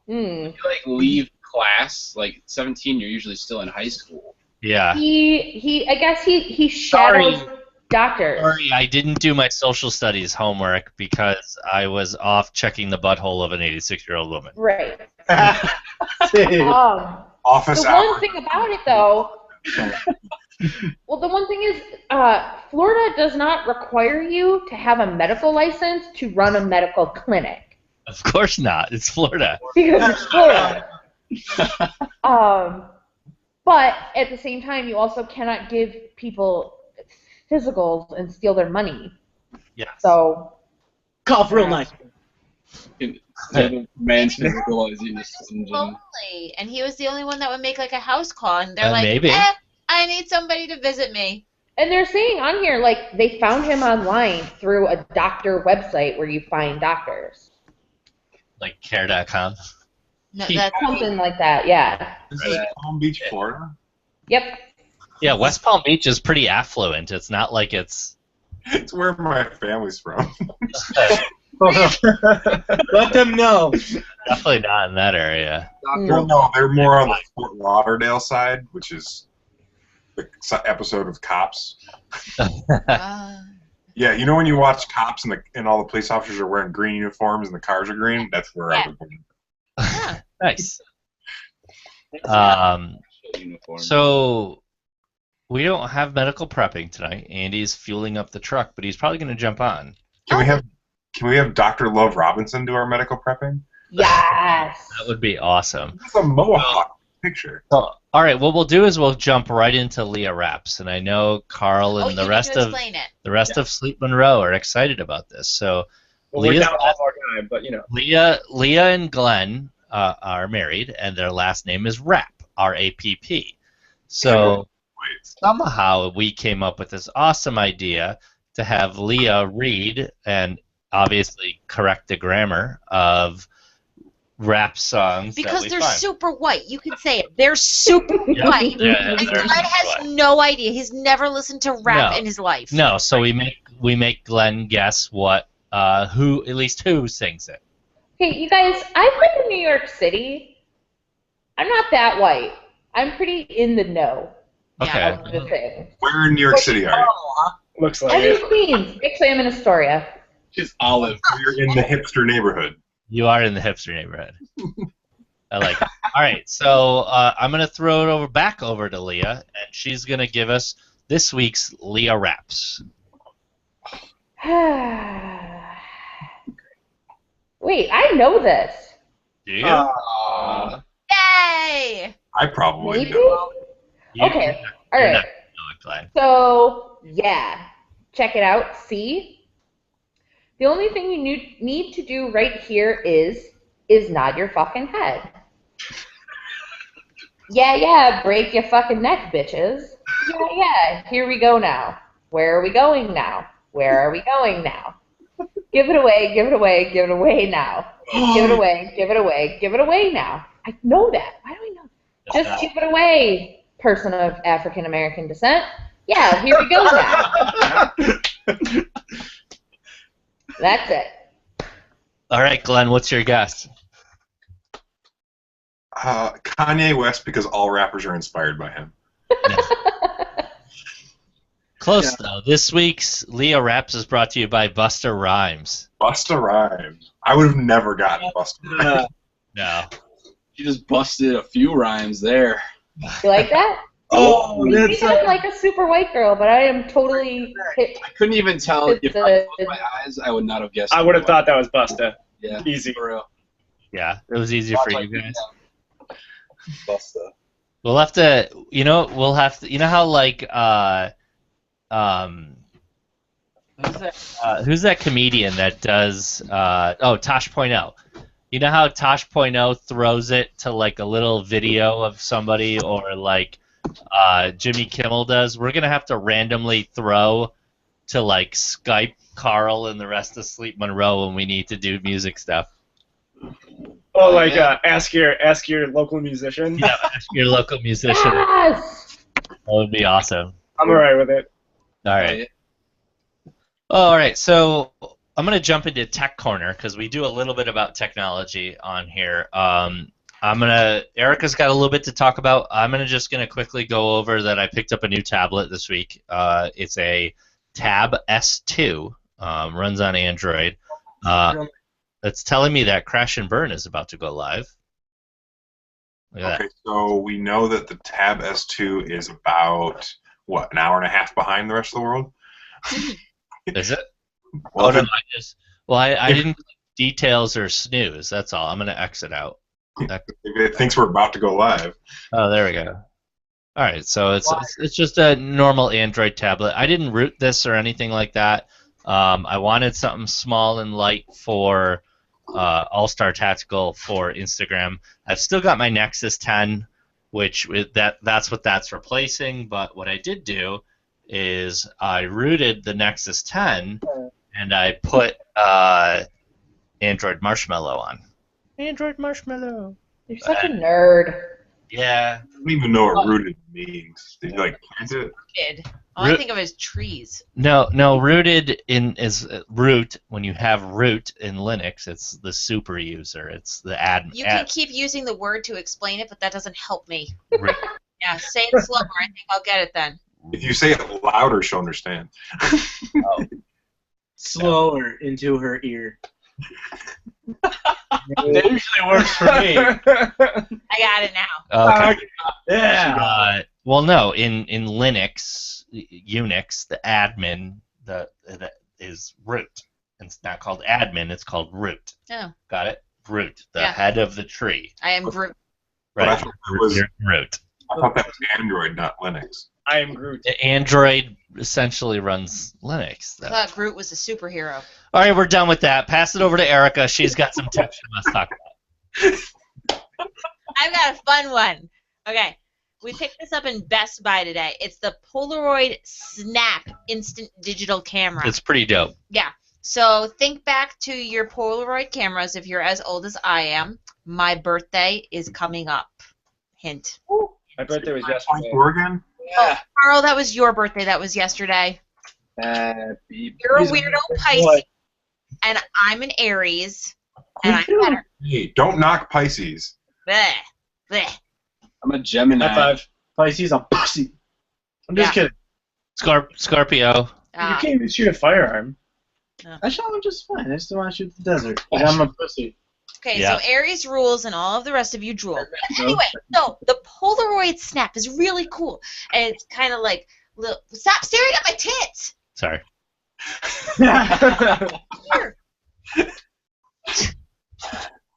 Hmm. Like leave class, like 17, you're usually still in high school. Yeah. I guess he shadows doctors. Sorry, I didn't do my social studies homework because I was off checking the butthole of an 86-year-old woman. Right. Same. office The hours. one thing about it, though, well, the one thing is, Florida does not require you to have a medical license to run a medical clinic. Of course not. It's Florida. Because it's Florida. But at the same time, you also cannot give people physicals and steal their money. Yes. So, Cough real nice. Man's physicalizing his engine. Lonely, and he was the only one that would make like a house call, and they're like, maybe. I need somebody to visit me. and they're saying on here, like, they found him online through a doctor website where you find doctors. Like care.com. No, that's Something like that, yeah. This is Palm Beach, Florida. Yep. Yeah, West Palm Beach is pretty affluent. It's not like it's... It's where my family's from. Let them know. Definitely not in that area. Well, no, they're more on the Fort Lauderdale side, which is the episode of Cops. Yeah, you know when you watch Cops and all the police officers are wearing green uniforms and the cars are green? That's where I was born. Nice. Uniform. So we don't have medical prepping tonight. Andy's fueling up the truck, but he's probably going to jump on. Can we have Dr. Love Robinson do our medical prepping? Yes. That would be awesome. That's a mohawk picture. So, all right, what we'll do is we'll jump right into Leah Raps, and I know Carl and the rest of Sleep Monroe are excited about this. So Well, we're down all our time, but you know. Leah and Glenn are married, and their last name is Rapp, R-A-P-P. So somehow we came up with this awesome idea to have Leah read and obviously correct the grammar of rap songs because that they're find. super white. You can say it. They're super white. Yeah, and they're Glenn super has white. no idea. He's never listened to rap No. in his life. No, so we make Glenn guess what who sings it. Hey, you guys, I've been to New York City. I'm not that white. I'm pretty in the know Okay. of the thing. Where in New York City are you? Looks like I'm it. in Queens. Actually, I'm in Astoria. She's olive. You're in the hipster neighborhood. You are in the hipster neighborhood. I like it. All right, so I'm going to throw it back over to Leah, and she's going to give us this week's Leah Raps. Wait, I know this. Do you? Yay! I probably Maybe? do. Okay, all You're right. not gonna know it, Glenn. So, yeah. Check it out. See? The only thing you need to do right here is nod your fucking head. Yeah, break your fucking neck, bitches. Yeah, here we go now. Where are we going now? Where are we going now? Give it away, give it away, give it away now. Give it away, give it away, give it away now. I know that. Why do I know? Just give it away, person of African American descent. Yeah, here we go now. That's it. All right, Glenn, what's your guess? Kanye West, because all rappers are inspired by him. Close, though. This week's Leah Raps is brought to you by Busta Rhymes. Busta Rhymes. I would have never gotten Busta Rhymes. No. She just busted a few rhymes there. You like that? Oh, You that's think I'm like a super white girl, but I am totally hip. I couldn't even tell if I closed my eyes. I would not have guessed. I would have thought that was Busta. Yeah, Easy. for real. Yeah, it was easier for you guys. Busta. We'll have to, you know how like, Who's that comedian that does? Tosh Point oh. You know how Tosh Point oh throws it to like a little video of somebody, or like Jimmy Kimmel does? We're gonna have to randomly throw to like Skype Carl and the rest of Sleep Monroe when we need to do music stuff. Oh, like ask your local musician. Yeah, ask your local musician. Yes! That would be awesome. I'm alright with it. All right. All right. So I'm gonna jump into Tech Corner because we do a little bit about technology on here. Erica's got a little bit to talk about. I'm just gonna quickly go over that I picked up a new tablet this week. It's a Tab S2. Runs on Android. It's telling me that Crash and Burn is about to go live. Look at Okay, so we know that the Tab S2 is about, what, an hour and a half behind the rest of the world? that. Is it? Well, I didn't click details or snooze. That's all. I'm gonna exit out. if it thinks we're about to go live. Oh, there we go. All right, so it's just a normal Android tablet. I didn't root this or anything like that. I wanted something small and light for All-Star Tactical for Instagram. I've still got my Nexus 10, which that's what that's replacing. But what I did do is I rooted the Nexus 10 and I put Android Marshmallow on. Android Marshmallow. You're such a nerd. Yeah. I don't even know what rooted means. Did you like plant it? Kid. All I think of is trees. No. Rooted is root. When you have root in Linux, it's the super user. It's the admin. You can keep using the word to explain it, but that doesn't help me. Yeah, say it slower. I think I'll get it then. If you say it louder, she'll understand. Slower into her ear. That usually works for me. I got it now. Okay. Yeah. Well, no. In Linux, Unix, the admin that is root. It's not called admin. It's called root. Oh. Got it? Root, the head of the tree. I am Groot. But I Right. thought that was, Root. I thought that was Android, not Linux. I am Groot. Android essentially runs Linux. I thought Groot was a superhero. All right, we're done with that. Pass it over to Erica. She's got some tips she wants to talk about. I've got a fun one. Okay. We picked this up in Best Buy today. It's the Polaroid Snap Instant Digital Camera. It's pretty dope. Yeah. So think back to your Polaroid cameras if you're as old as I am. My birthday is coming up. Hint. My birthday was yesterday. Oregon? Oh, Carl, that was your birthday. That was yesterday. You're a weirdo Pisces, and I'm an Aries, and I'm better. Hey, don't knock Pisces. Bleh. Bleh. I'm a Gemini. High five. Pisces, a pussy. I'm just kidding. Scorpio. You can't even shoot a firearm. Oh. I shot him just fine. I just don't want to shoot the desert. But I'm a pussy. Okay, Yeah. so Aries rules and all of the rest of you drool. But anyway, so the Polaroid Snap is really cool. And it's kind of like, stop staring at my tits! Sorry. Here.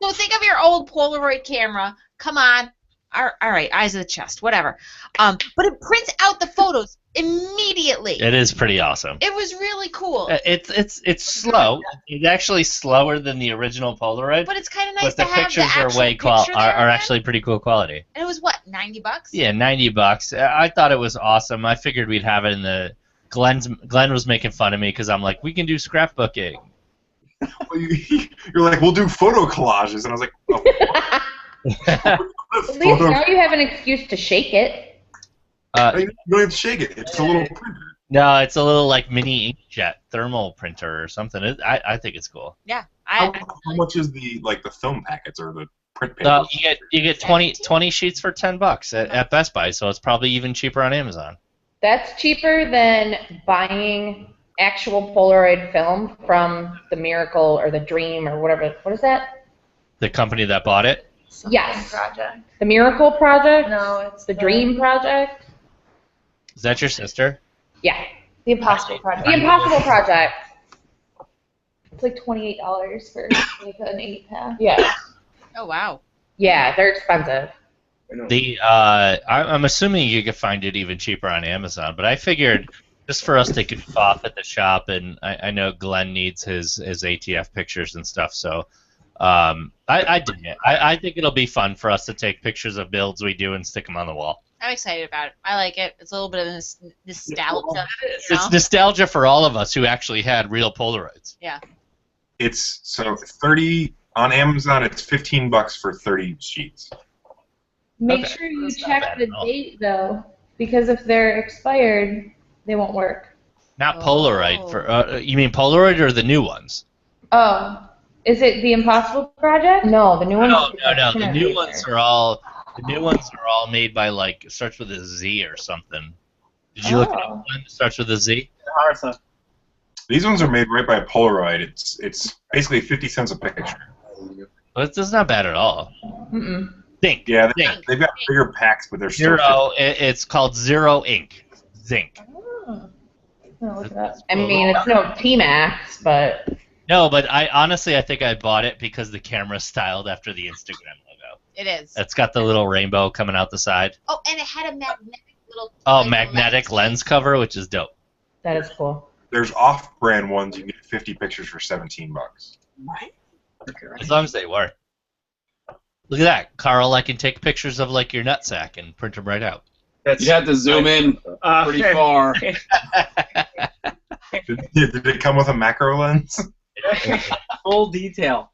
So think of your old Polaroid camera. Come on. All right, eyes of the chest, whatever. But it prints out the photos immediately. It is pretty awesome. It was really cool. It's slow. It's actually slower than the original Polaroid. But it's kind of nice But the to have pictures the are actual way picture there are again. actually pretty cool quality. And it was what, $90? Yeah, $90. I thought it was awesome. I figured we'd have it in the. Glenn was making fun of me because I'm like, we can do scrapbooking. You're like, we'll do photo collages, and I was like, oh. At least now you have an excuse to shake it. You don't have to shake it. It's a little printer. No, it's a little like mini inkjet thermal printer or something. I think it's cool. Yeah. How much is the film packets or the print paper? You get 20 sheets for $10 at Best Buy, so it's probably even cheaper on Amazon. That's cheaper than buying actual Polaroid film from the Miracle or the Dream or whatever. What is that? The company that bought it? Yes. Project. The Miracle Project? No, it's The Dream Project? Is that your sister? Yeah. The Impossible Project. The Impossible Project. It's like $28 for like an 8-pack. Yeah. Oh, wow. Yeah, they're expensive. I'm assuming you could find it even cheaper on Amazon, but I figured just for us to goof off at the shop, and I know Glenn needs his ATF pictures and stuff, so I dig it. I think it'll be fun for us to take pictures of builds we do and stick them on the wall. I'm excited about it. I like it. It's a little bit of nostalgia. It's nostalgia for all of us who actually had real Polaroids. Yeah. It's so 30 on Amazon. It's $15 for 30 sheets. Make Okay. sure you That's not check bad the at all. date though, because if they're expired, they won't work. Not Polaroid. You mean Polaroid or the new ones? Oh, is it the Impossible Project? No, the new ones. No. The new ones are all made by it starts with a Z or something. Did you look at one that starts with a Z? Artha. These ones are made right by Polaroid. It's basically 50 cents a picture. Well, that's not bad at all. Mm-mm. Zinc. Yeah, Zinc. they've got bigger packs, but they're still Zero. It's called Zero Ink. Zinc. Oh. I'll look it up. I mean, it's no T-Max, but No, but honestly I think I bought it because the camera's styled after the Instagram logo. It is. It's got the little rainbow coming out the side. Oh, and it had a magnetic little. Oh, magnetic lens cover, which is dope. that is cool. There's off-brand ones. You can get 50 pictures for $17. As long as they work. Look at that, Carl. I can take pictures of your nutsack and print them right out. You have to zoom in pretty far. Did it come with a macro lens? Full detail.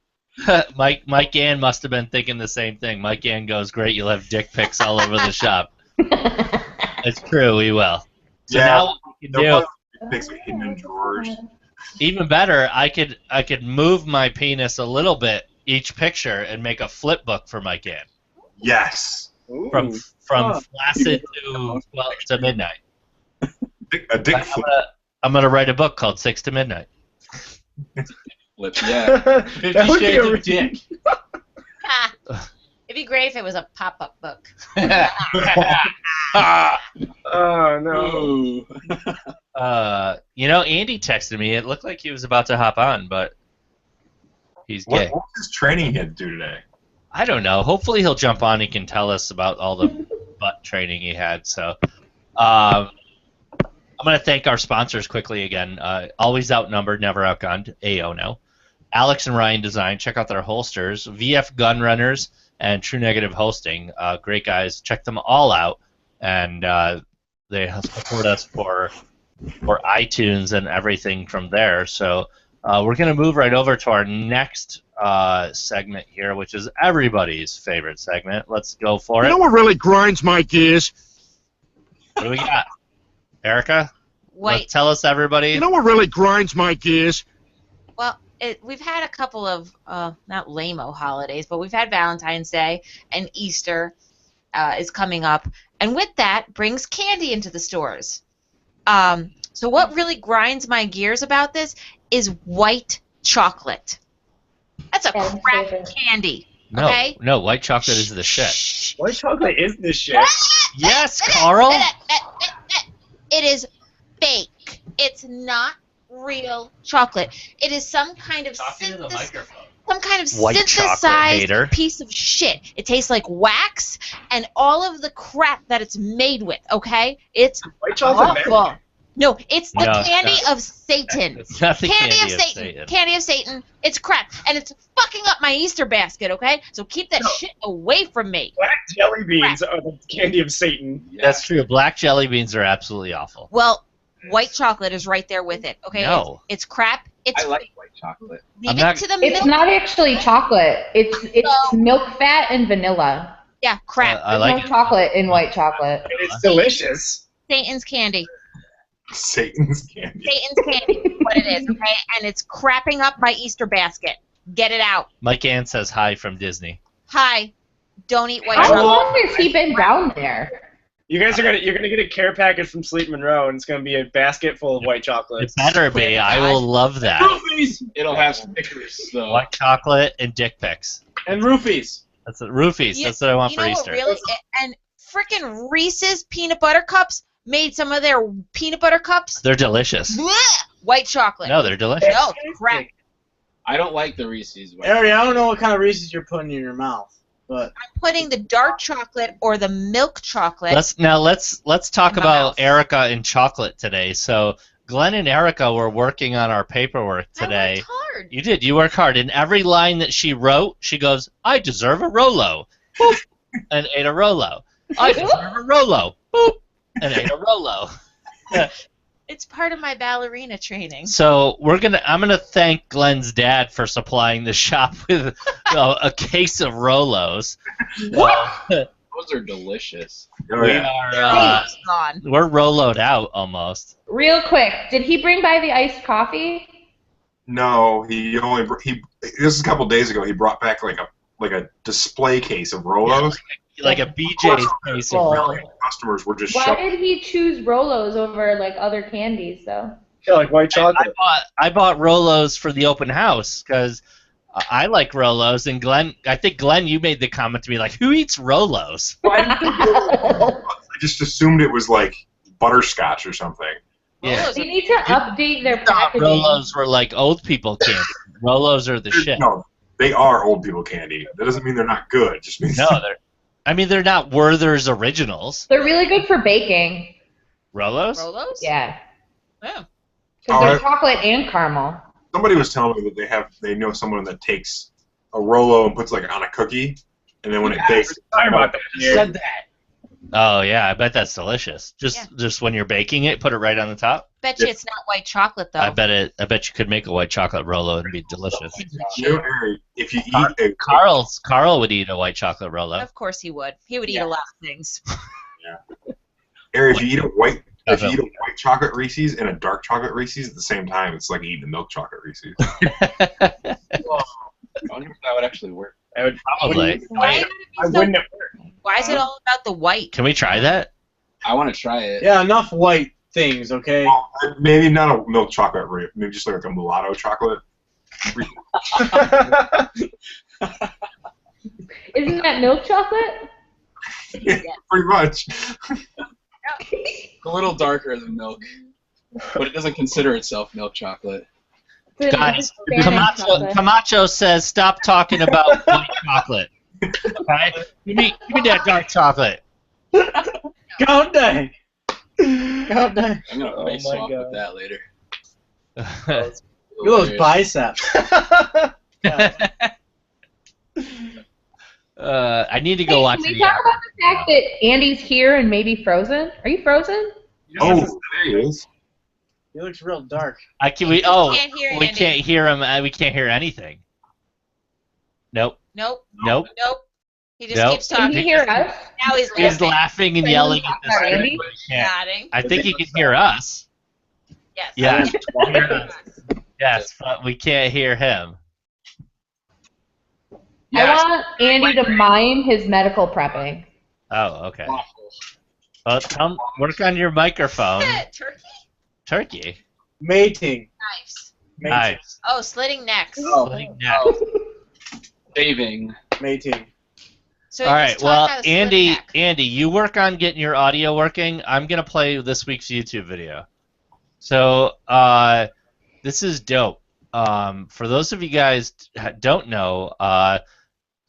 Mike Gann must have been thinking the same thing. Mike Gann goes, "Great, you'll have dick pics all over the shop." It's true, we will. So Yeah, now what we can do, Pics hidden in drawers. even better, I could move my penis a little bit each picture and make a flip book for Mike Gann. Yes. From flaccid to midnight. A dick flip. I'm gonna write a book called 6 to Midnight. Flip, yeah. 50 Shades of Dick. It'd be great if it was a pop-up book. Oh no. Ooh. Andy texted me. It looked like he was about to hop on, but he's gay. What's his training he had to do today? I don't know. Hopefully he'll jump on. He can tell us about all the butt training he had. So, I'm going to thank our sponsors quickly again. Always outnumbered, never outgunned. AO Alex and Ryan Design. Check out their holsters. VF Gun Runners and True Negative Hosting. Great guys. Check them all out. And they support us for iTunes and everything from there. So we're going to move right over to our next segment here, which is everybody's favorite segment. Let's go for it. You know what really grinds my gears? What do we got? Erica? Wait. Tell us, everybody. You know what really grinds my gears? Well, we've had a couple of, not lame-o holidays, but we've had Valentine's Day and Easter is coming up. And with that brings candy into the stores. So what really grinds my gears about this is white chocolate. That's a crap candy. No, Okay? no, white chocolate is the shit. White chocolate is this shit. Yes, Carl. It is fake. It's not real chocolate. It is some kind of Talking to the microphone. some kind of White chocolate hater. synthesized piece of shit. It tastes like wax and all of the crap that it's made with, okay? It's White chocolate. awful. No, it's the No, candy no. of Satan. It's not the Candy candy of Satan. Candy of Satan. It's crap. And it's fucking up my Easter basket, okay? So keep that shit away from me. Black jelly beans are the candy of Satan. That's true. Black jelly beans are absolutely awful. Well, white chocolate is right there with it, okay? No. It's crap. It's I like white chocolate. leave I'm it not- to the It's milk. not actually chocolate. It's milk fat and vanilla. Yeah, crap. I There's like no it. chocolate in white chocolate. And it's delicious. Satan's candy. Satan's candy. Satan's candy is what it is, okay? And it's crapping up my Easter basket. Get it out. Mike Ann says hi from Disney. Hi. Don't eat white How chocolate. long has he been down there? You guys you're gonna get a care package from Sleep Monroe, and it's gonna be a basket full of white chocolate. It better be. I will love that. Roofies! It'll have stickers, though. White chocolate and dick pics. And roofies. That's it. Roofies. That's what I want You for know what Easter. really? And frickin' Reese's peanut butter cups made some of their peanut butter cups. They're delicious. Blech! White chocolate. No, they're delicious. No, crap. I don't like the Reese's. Ari, I don't know what kind of Reese's you're putting in your mouth. But I'm putting the dark chocolate or the milk chocolate. Let's talk in my about mouth. Erica and chocolate today. So Glenn and Erica were working on our paperwork today. I worked hard. You did. You work hard. In every line that she wrote, she goes, "I deserve a Rolo," boop, and ate a Rolo. I deserve a Rolo, boop, and ate a Rolo. It's part of my ballerina training. So I'm gonna thank Glenn's dad for supplying the shop with a case of Rolos. Those are delicious. Oh, We yeah. are Gone. we're Roloed out almost. Real quick, did he bring by the iced coffee? No, he only this is a couple days ago. He brought back like a display case of Rolos. Like a BJ case of Rolos. Customers were just Why shoving. did he choose Rolos over like other candies though? yeah, like white chocolate. I bought Rolos for the open house because I like Rolos, and I think Glenn, you made the comment to me like, "Who eats Rolos?" I just assumed it was like butterscotch or something. Yeah. They need to update their thought packaging. Rolos were like old people candy. Rolos are the shit. No, they are old people candy. That doesn't mean they're not good. It just means No, they're not Werther's originals. They're really good for baking. Rolos? Rolos? Yeah. Yeah. Because they're chocolate and caramel. somebody was telling me that they know someone that takes a Rolo and puts like on a cookie, and then when it bakes, Sorry about that. Said that. Oh yeah, I bet that's delicious. Just when you're baking it, put it right on the top. Bet you it's not white chocolate though. I bet you could make a white chocolate Rolo and it'd be delicious. You know, Harry, if you eat Carl would eat a white chocolate Rolo. Of course he would. He would eat a lot of things. Harry, if you eat a which chocolate Reese's and a dark chocolate Reese's at the same time, it's like eating a milk chocolate Reese's. I wonder if that would actually work. I would Probably. Why, I wouldn't have worked. why is it all about the white? Can we try that? I want to try it. Yeah, enough white things, okay? Well, maybe not a milk chocolate Reese, maybe just like a mulatto chocolate. Isn't that milk chocolate? Yeah, pretty much. A little darker than milk, but it doesn't consider itself milk chocolate. Guys, Spanish chocolate. Camacho says stop talking about white chocolate. Okay? Give me that dark chocolate. God dang. God dang. I'm gonna face my swap God. with that later. Look at those biceps. I need to go watch Can we the talk about the fact that Andy's here and maybe frozen? Are you frozen? Oh, there he is. He looks real dark. Can't hear we Andy. can't hear him. We can't hear anything. Nope. Nope. Nope. Nope. He just Nope. keeps Can talking. he hear us? Now he's He's laughing. laughing and yelling at the Sorry, screen, Andy? but he can't. Nodding. I think he can hear us. Yes. Yes. Yes, but we can't hear him. I want Andy to mime his medical prepping. Oh, okay. Well, work on your microphone. Turkey? Turkey. Mating. Knives. Nice. Oh, slitting necks. Shaving. Mating. So All right. just talk Well, about a slit neck. Andy, you work on getting your audio working. I'm gonna play this week's YouTube video. So, this is dope. For those of you guys don't know,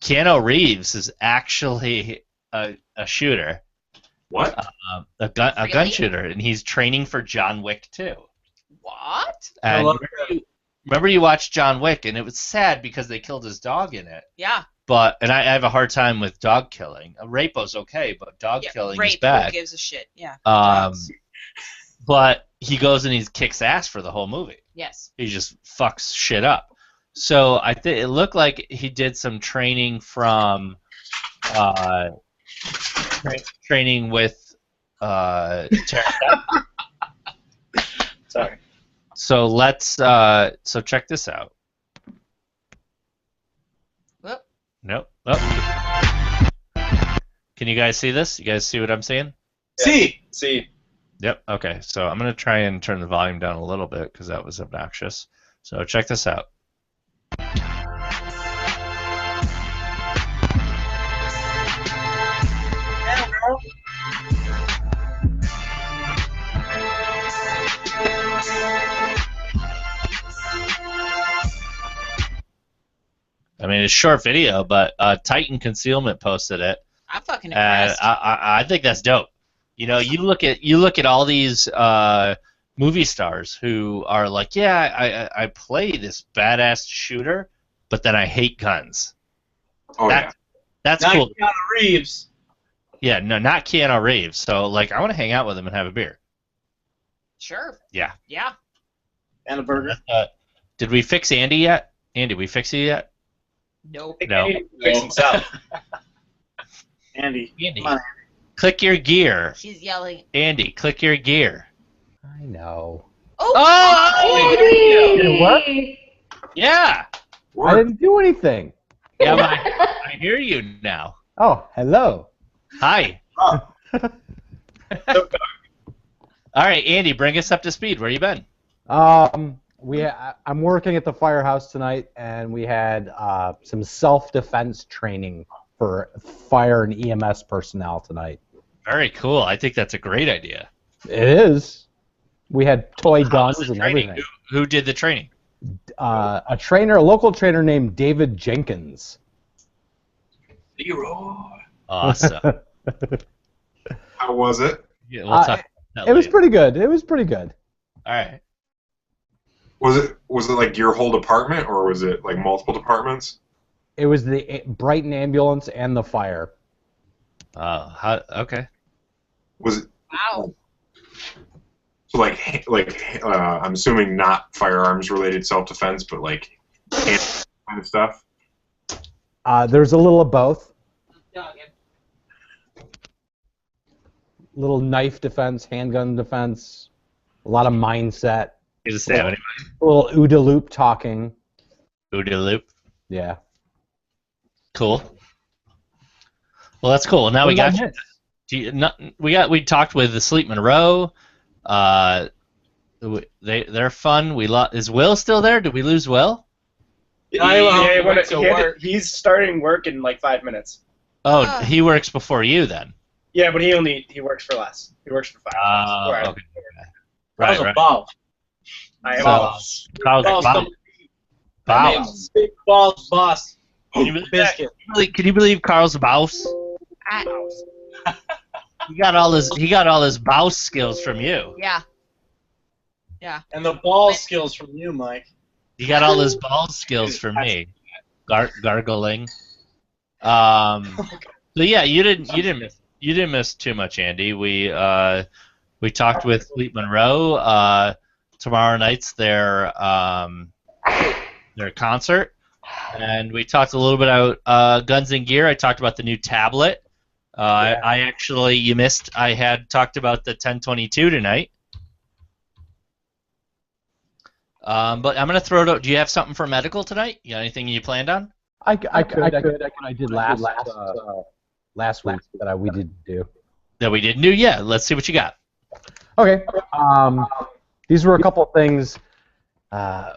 Keanu Reeves is actually a shooter. What? A gun Really? shooter, and he's training for John Wick 2. What? And remember you watched John Wick, and it was sad because they killed his dog in it. Yeah. And I have a hard time with dog killing. Rapo's okay, but dog killing rape, is bad. Who gives a shit? Yeah. But he goes and he kicks ass for the whole movie. Yes. He just fucks shit up. So I think it looked like he did some training from training with Terrence. Sorry. So so check this out. Whoop. Nope. Oh. Can you guys see this? You guys see what I'm seeing? See. Yep. Okay. So I'm gonna try and turn the volume down a little bit because that was obnoxious. So check this out. I mean, a short video, but Titan Concealment posted it. I'm fucking And impressed. I think that's dope. You know, you look at all these movie stars who are like, yeah, I play this badass shooter, but then I hate guns. Oh yeah. That's Not cool. Keanu Reeves. Yeah, no, not Keanu Reeves. So like, I want to hang out with him and have a beer. Sure. Yeah. Yeah. And a burger. Did we fix Andy yet? Andy, we fix you yet? Nope. No. Andy can fix himself. Andy. Andy, Come on. click your gear. She's yelling. Andy, click your gear. I know. Oh! Did it work? Yeah. I didn't do anything. Yeah, but I hear you now. Oh, hello. Hi. Oh. All right, Andy, bring us up to speed. Where you been? I'm working at the firehouse tonight, and we had some self-defense training for fire and EMS personnel tonight. Very cool. I think that's a great idea. It is. We had toy How was guns the and training? everything. Who did the training? A local trainer named David Jenkins. Leroy. Awesome. How was it? Yeah, we'll talk. It was pretty good. It was pretty good. All right. Was it like your whole department, or was it like multiple departments? It was the Brighton ambulance and the fire. Okay. Was it Wow. so I'm assuming not firearms related self-defense, but like hand kind of stuff? There's a little of both. Little knife defense, handgun defense, a lot of mindset. You just have anybody? A little OODA loop talking. OODA loop. Yeah. Cool. Well, that's cool. Now we got you. We talked with the Sleep Monroe. They're fun. Is Will still there? Did we lose Will? He's starting work in like 5 minutes. Oh, he works before you then. Yeah, but he works for less. He works for 5 hours. Okay. Right, right. Balls. I am Balls. Balls. Big balls, boss. Can you believe that? Can you believe Carl's Baus? He got all his Baus skills from you. Yeah. Yeah. And the ball skills from you, Mike. He got all his ball skills from me. Gargling. So yeah, you didn't miss too much, Andy. We talked with Sleep Monroe. Tomorrow night's their concert, and we talked a little bit about guns and gear. I talked about the new tablet. I actually, you missed. I had talked about the 1022 tonight. But I'm gonna throw it out. Do you have something for medical tonight? You got anything you planned on? I did last week that we didn't do. That we didn't do? Yeah. Let's see what you got. Okay. These were a couple of things.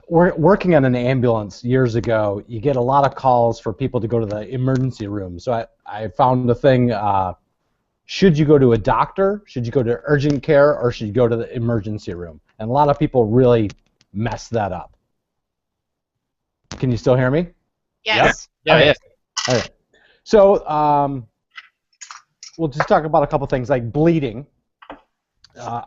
Working on an ambulance years ago, you get a lot of calls for people to go to the emergency room. So I found the thing, should you go to a doctor, should you go to urgent care, or should you go to the emergency room? And a lot of people really mess that up. Can you still hear me? Yes. Yeah. Okay. All right. So we'll just talk about a couple things like bleeding.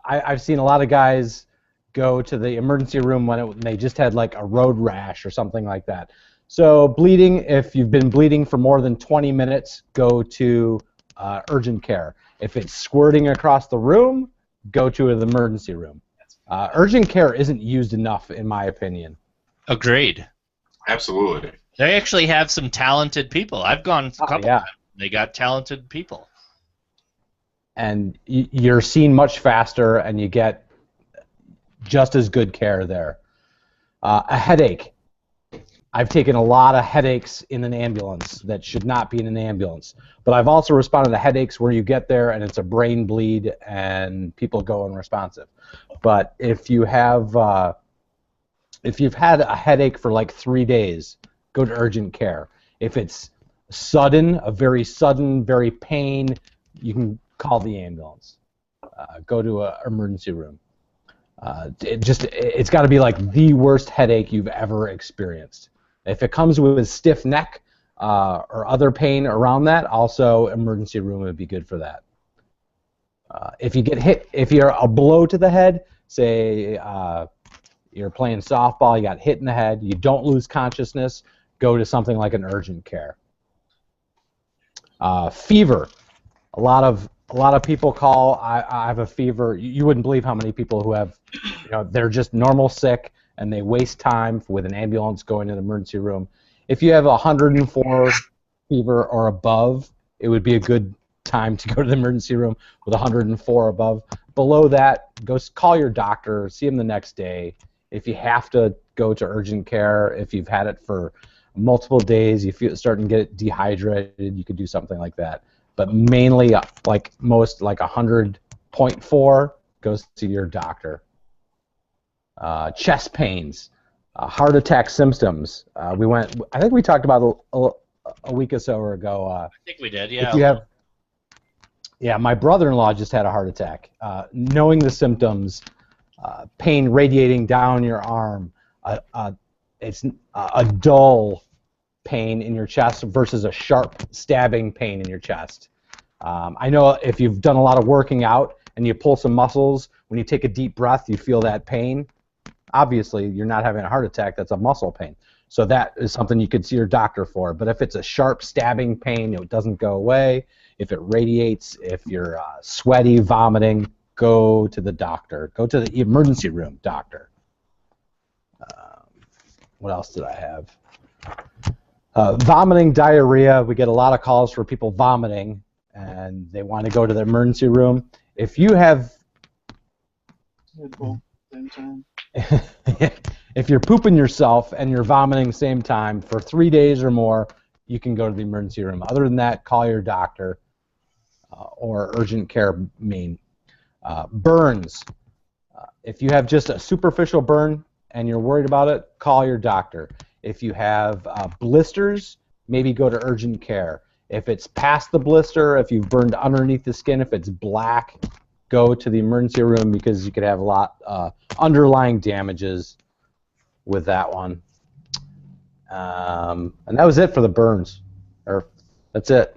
I've seen a lot of guys go to the emergency room when they just had like a road rash or something like that. So bleeding, if you've been bleeding for more than 20 minutes, go to urgent care. If it's squirting across the room, go to the emergency room. Urgent care isn't used enough, in my opinion. Agreed. Absolutely. They actually have some talented people. I've gone a couple times. They got talented people. And you're seen much faster, and you get just as good care there. A headache. I've taken a lot of headaches in an ambulance that should not be in an ambulance. But I've also responded to headaches where you get there and it's a brain bleed and people go unresponsive. But if you have, if you've had a headache for like 3 days, go to urgent care. If it's sudden, very pain, you can call the ambulance. Go to an emergency room. It's got to be like the worst headache you've ever experienced. If it comes with a stiff neck, or other pain around that, also emergency room would be good for that. If you get hit, if you're a blow to the head, say you're playing softball, you got hit in the head, you don't lose consciousness, go to something like an urgent care. Fever. A lot of people call. I have a fever. You wouldn't believe how many people who have, they're just normal sick and they waste time with an ambulance going to the emergency room. If you have 104 fever or above, it would be a good time to go to the emergency room with 104 above. Below that, go call your doctor, see him the next day. If you have to go to urgent care, if you've had it for multiple days, you feel starting to get dehydrated, you could do something like that. But mainly, like 100.4, goes to your doctor. Chest pains, heart attack symptoms. I think we talked about a week or so ago. I think we did, yeah. If you have, my brother-in-law just had a heart attack. Knowing the symptoms, pain radiating down your arm, it's a dull pain in your chest versus a sharp stabbing pain in your chest. I know if you've done a lot of working out and you pull some muscles, when you take a deep breath, you feel that pain. Obviously, you're not having a heart attack, that's a muscle pain. So that is something you could see your doctor for. But if it's a sharp stabbing pain, it doesn't go away. If it radiates, if you're sweaty, vomiting, go to the doctor. Go to the emergency room doctor. What else did I have? Vomiting, diarrhea. We get a lot of calls for people vomiting, and they want to go to the emergency room. If you have... if you're pooping yourself and you're vomiting same time for 3 days or more, you can go to the emergency room. Other than that, call your doctor or urgent care main. Burns. If you have just a superficial burn and you're worried about it, call your doctor. If you have blisters, maybe go to urgent care. If it's past the blister, if you've burned underneath the skin, if it's black, go to the emergency room because you could have a lot underlying damages with that one. And that was it for the burns. That's it.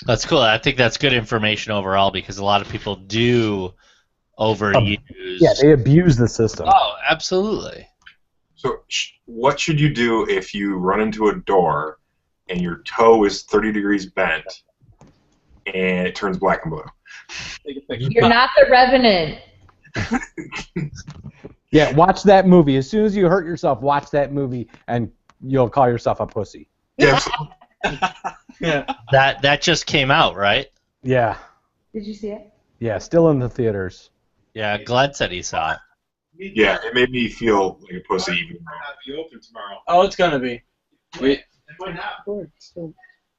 That's cool. I think that's good information overall because a lot of people do overuse. Yeah, they abuse the system. Oh, absolutely. So what should you do if you run into a door and your toe is 30 degrees bent and it turns black and blue? You're not the Revenant. Yeah, watch that movie. As soon as you hurt yourself, watch that movie and you'll call yourself a pussy. Yeah. Yeah. That just came out, right? Yeah. Did you see it? Yeah, still in the theaters. Yeah, Glenn said he saw it. Yeah, it made me feel like a pussy even more. Be open tomorrow. Oh, it's gonna be. Wait.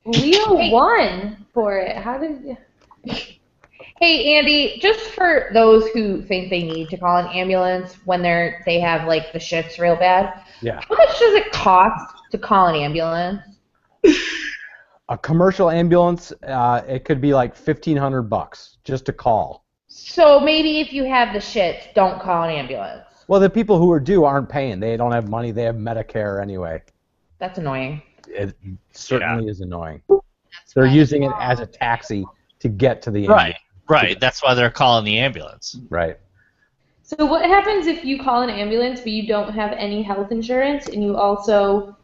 Leo won for it. How did you... Hey, Andy, just for those who think they need to call an ambulance when they have like the shits real bad, Yeah. how much does it cost to call an ambulance? A commercial ambulance, it could be like $1,500 just to call. So maybe if you have the shits, don't call an ambulance. Well, the people who are due aren't paying. They don't have money. They have Medicare anyway. That's annoying. It certainly is annoying. That's They're why- using it as a taxi to get to the ambulance. Right. That's why they're calling the ambulance. Right. So what happens if you call an ambulance but you don't have any health insurance and you also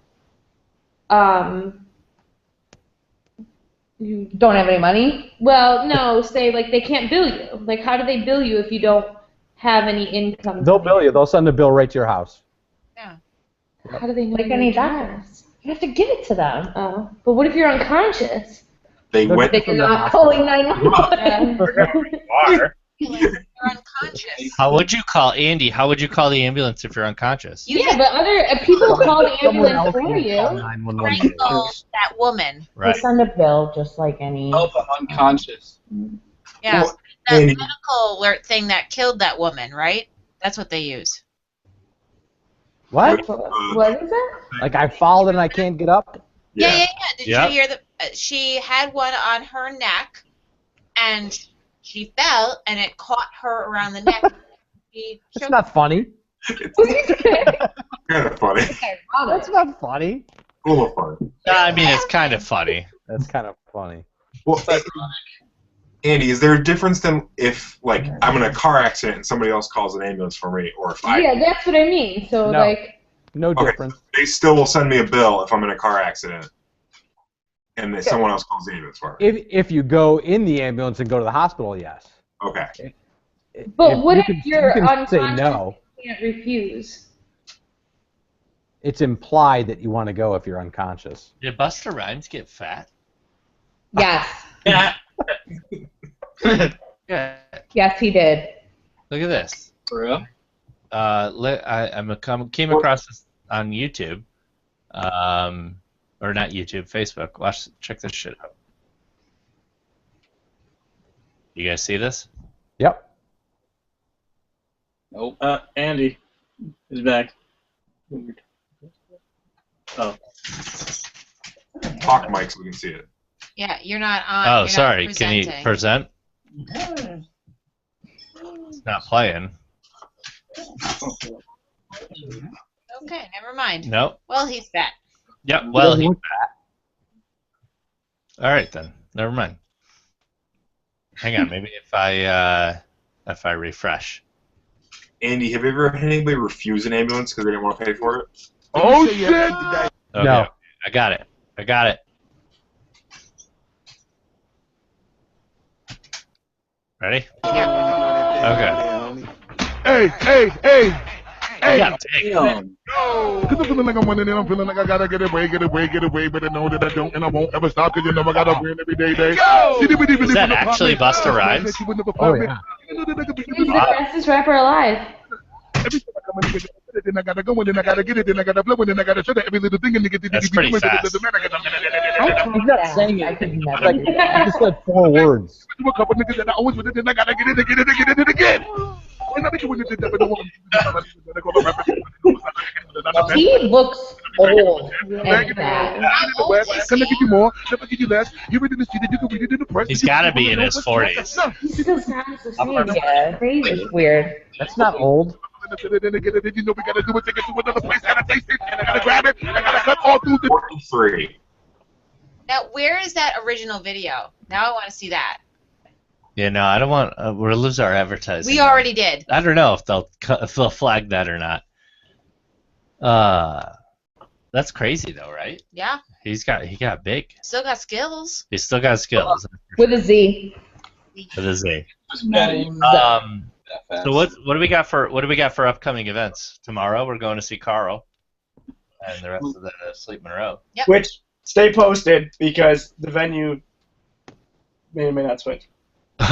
you Don't have any money? well, no, say like they can't bill you. Like how do they bill you if you don't have any income? They'll bill you. They'll send a bill right to your house. How do they know Like your any address? doctors. You have to give it to them. Oh, but what if you're unconscious? They went They're not calling 911. Are. You're unconscious. How would you call Andy? How would you call the ambulance if you're unconscious? Yeah, but other people call the Someone ambulance else for can you. call 911. Strangle that woman. They Right. send a bill just like any. Help, I'm unconscious. Yeah, Well, that Andy- medical alert thing that killed that woman, right? That's what they use. What? What is it? Like I fallen and I can't get up? Yeah. Did Yep. you hear that? She had one on her neck, and she fell, and it caught her around the neck. She It's choked. not funny. Kind of funny. That's not funny. A little fun. I mean, it's kind of funny. That's kind of funny. Well, Andy, is there a difference than if, like, I'm in a car accident and somebody else calls an ambulance for me, or if I... Yeah, that's what I mean. So, No. like, No Okay. difference. They still will send me a bill if I'm in a car accident and that someone else calls the ambulance for me. If you go in the ambulance and go to the hospital, yes. Okay. but what you if can, you're you can unconscious? say no. You can't refuse. It's implied that you want to go if you're unconscious. Did Busta Rhymes get fat? Yes. Yeah. Yeah. Yes, he did. Look at this. For real? Came across this on YouTube, or not YouTube, Facebook. Check this shit out. You guys see this? Yep. Nope. Andy is back. Oh. Talk, Mike, so we can see it. Yeah, you're not on. Oh, you're sorry. Not Can you present? It's not playing. Okay, never mind. Nope. Well, he's fat. Yep. Well, he's fat. All right then. Never mind. Hang on. Maybe if I refresh. Andy, have you ever had anybody refuse an ambulance because they didn't want to pay for it? Oh, shit! Okay. No. I got it. Ready? Yeah. Okay. Hey! Yeah, Damn. Cause I'm feeling like I'm winning and I'm feeling like I gotta get away, but I know that I don't and I won't ever stop, cause you know I gotta win every day. Is that actually Busta Rhymes? Oh, yeah. He's the fastest rapper alive. Every time I come in, then I gotta go, and then I gotta get it, then I gotta blow, and then I gotta show that every little thing, and you get the That's pretty fast. He's not saying it. He just said 4 words. a couple niggas that I always with it, then I gotta get it again. He looks old and fat. Can I give you more? Can I give you less? You read it in the street, you can read it in the press. He's got to be in his 40s. He still sounds the same. Yeah, crazy. It's weird. That's not old. You know we gotta do it to get to another place. Gotta taste it, and I gotta grab it. I gotta cut all through the 43. Now, where is that original video? Now I want to see that. Yeah, no, I don't want. We'll lose our advertising. We already did. I don't know if they'll flag that or not. That's crazy though, right? Yeah. He got big. Still got skills. He's still got skills. With a Z. With a Z. That So what do we got for upcoming events? Tomorrow we're going to see Carl and the rest of the Sleep Monroe. Yep. Which, stay posted, because the venue may or may not switch.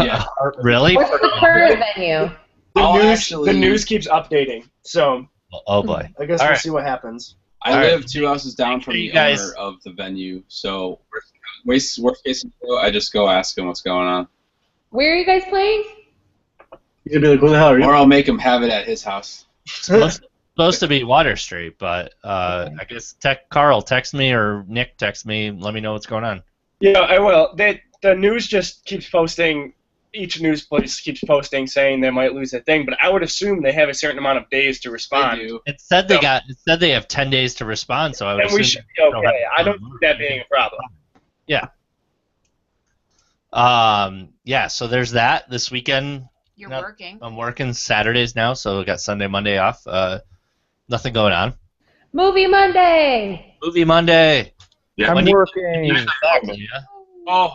Yeah. Really? What's the current venue? The news keeps updating, so Oh boy. I guess All we'll right. see what happens. I All right. live 2 houses down from You the guys- owner of the venue, so worst case scenario, I just go ask him what's going on, Where are you guys playing? You're gonna be like, who the hell are you? or I'll make him have it at his house. Supposed to be Water Street, but I guess Carl text me or Nick text me. Let me know what's going on. Yeah, I will. The news just keeps posting. Each news place keeps posting saying they might lose a thing, but I would assume they have a certain amount of days to respond. They do. It said they have 10 days to respond, so I would And we assume should be okay. I don't see that being a problem. Yeah. Yeah. So there's that this weekend. You're No, working. I'm working Saturdays now, so we got Sunday, Monday off. Nothing going on. Movie Monday. Movie Monday. Yeah. I'm When you- working. Yeah. Oh,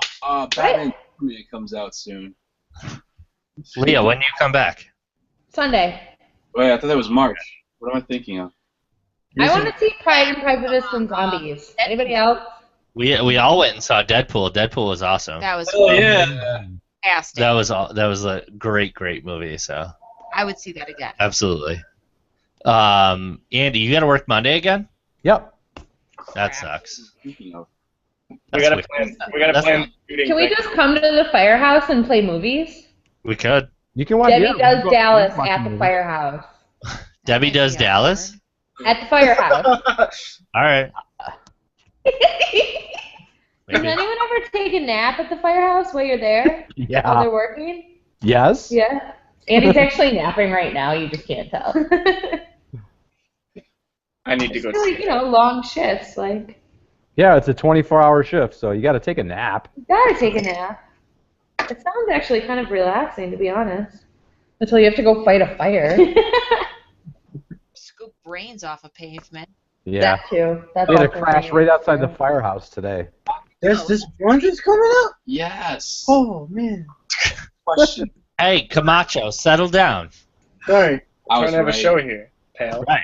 Batman Superman comes out soon. Leah, when do you come back? Sunday. Wait, I thought that was March. What am I thinking of? I want to see Pride and Prejudice and Zombies. Anybody else? We all went and saw Deadpool. Deadpool was awesome. That was fantastic. That was a great movie. So I would see that again. absolutely. Andy, you got to work Monday again? Yep. That sucks. Speaking of, We gotta plan. Shooting Can we thing. just come to the firehouse and play movies? We could. You can watch. Debbie yeah, does we can go- Dallas watch at a the movie. firehouse. Debbie does Dallas. At the firehouse. All right. Does Maybe. anyone ever take a nap at the firehouse while you're there? While Yeah. they're working? Yes. Yeah. Andy's actually napping right now. You just can't tell. I need to go. Really, long shifts. Like, Yeah, it's a 24-hour shift, so you got to take a nap. You gotta take a nap. It sounds actually kind of relaxing, to be honest. Until you have to go fight a fire. Scoop brains off a pavement. Yeah. That too. That's We had a also crash very right outside the true. firehouse today. There's this orange coming up? Yes. Oh, man. Question. Hey, Camacho, settle down. Sorry. I Trying was to have right. a show here, pal. Right.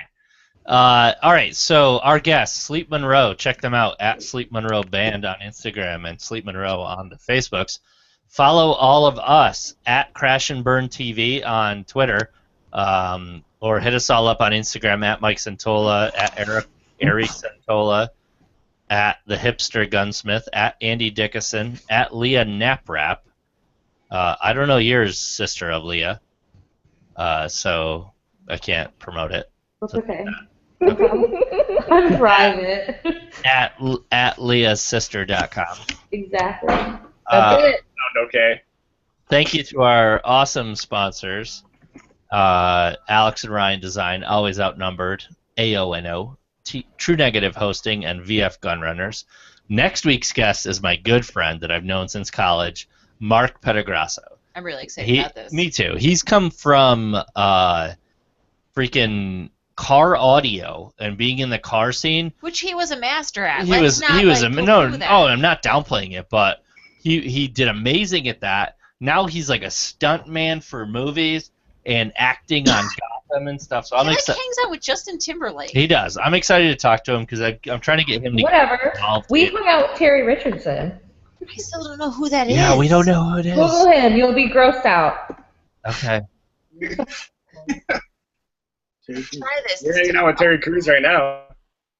All right, so our guests, Sleep Monroe, check them out at Sleep Monroe Band on Instagram and Sleep Monroe on the Facebooks. Follow all of us at Crash and Burn TV on Twitter, or hit us all up on Instagram at Mike Santola, at Eric Santola, at The Hipster Gunsmith, at Andy Dickinson, at Leah Naprap. I don't know yours, sister of Leah, so I can't promote it. That's okay. I'm private. At leahsister.com. Exactly. That's it. Sound okay. Thank you to our awesome sponsors, Alex and Ryan Design, always outnumbered, AONO, True Negative Hosting, and VF Gunrunners. Next week's guest is my good friend that I've known since college, Mark Petagrasso. I'm really excited about this. Me too. He's come from freaking car audio and being in the car scene. Which he was a master at. He was I'm not downplaying it, but he did amazing at that. Now he's like a stunt man for movies and acting on Gotham and stuff. So I'm He excited. hangs out with Justin Timberlake. He does. I'm excited to talk to him because I'm trying to get him to Whatever. get involved. We hung out with Terry Richardson. I still don't know who that is. Yeah, we don't know who it is. Google him. You'll be grossed out. Okay. Try this. You're hanging out with Terry Crews right now.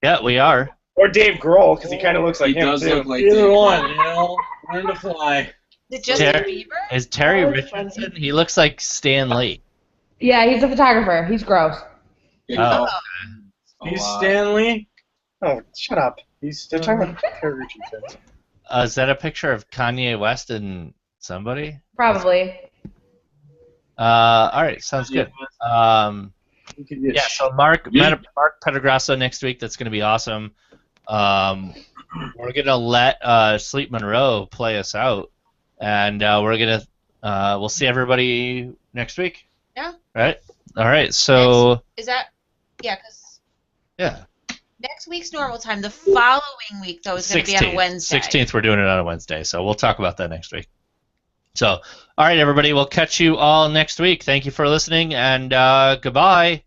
Yeah, we are. Or Dave Grohl, because he kind of looks like He him, does too. look like Either Dave. one, you know? Learn to fly. Is it Justin Terry- Bieber? Is Terry Oh, that's Richardson? He looks like Stan Lee. Yeah, he's a photographer. He's gross. Oh. He's Stanley. Oh, shut up. They're talking about Terry Richardson. Is that a picture of Kanye West and somebody? Probably. All right, sounds good. Yeah, so Mark Petagrasso next week. That's going to be awesome. We're going to let Sleep Monroe play us out, and we'll see everybody next week. Yeah. Right. All right. So. Is that? Yeah, because Yeah. next week's normal time. The following week, though, is going to be on Wednesday. 16th, we're doing it on a Wednesday, so we'll talk about that next week. So, all right, everybody, we'll catch you all next week. Thank you for listening, and goodbye.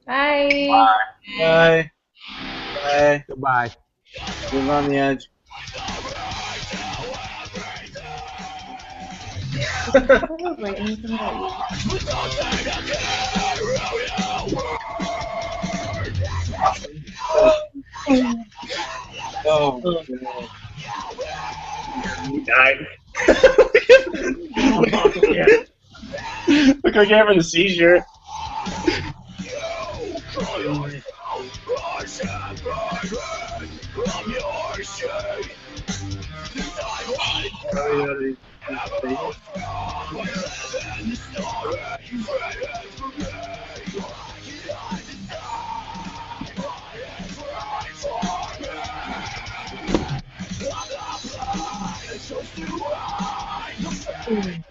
Bye. Bye. Bye. Goodbye. Live on the edge. Oh, God. He died. Look like you're having a seizure. Mm.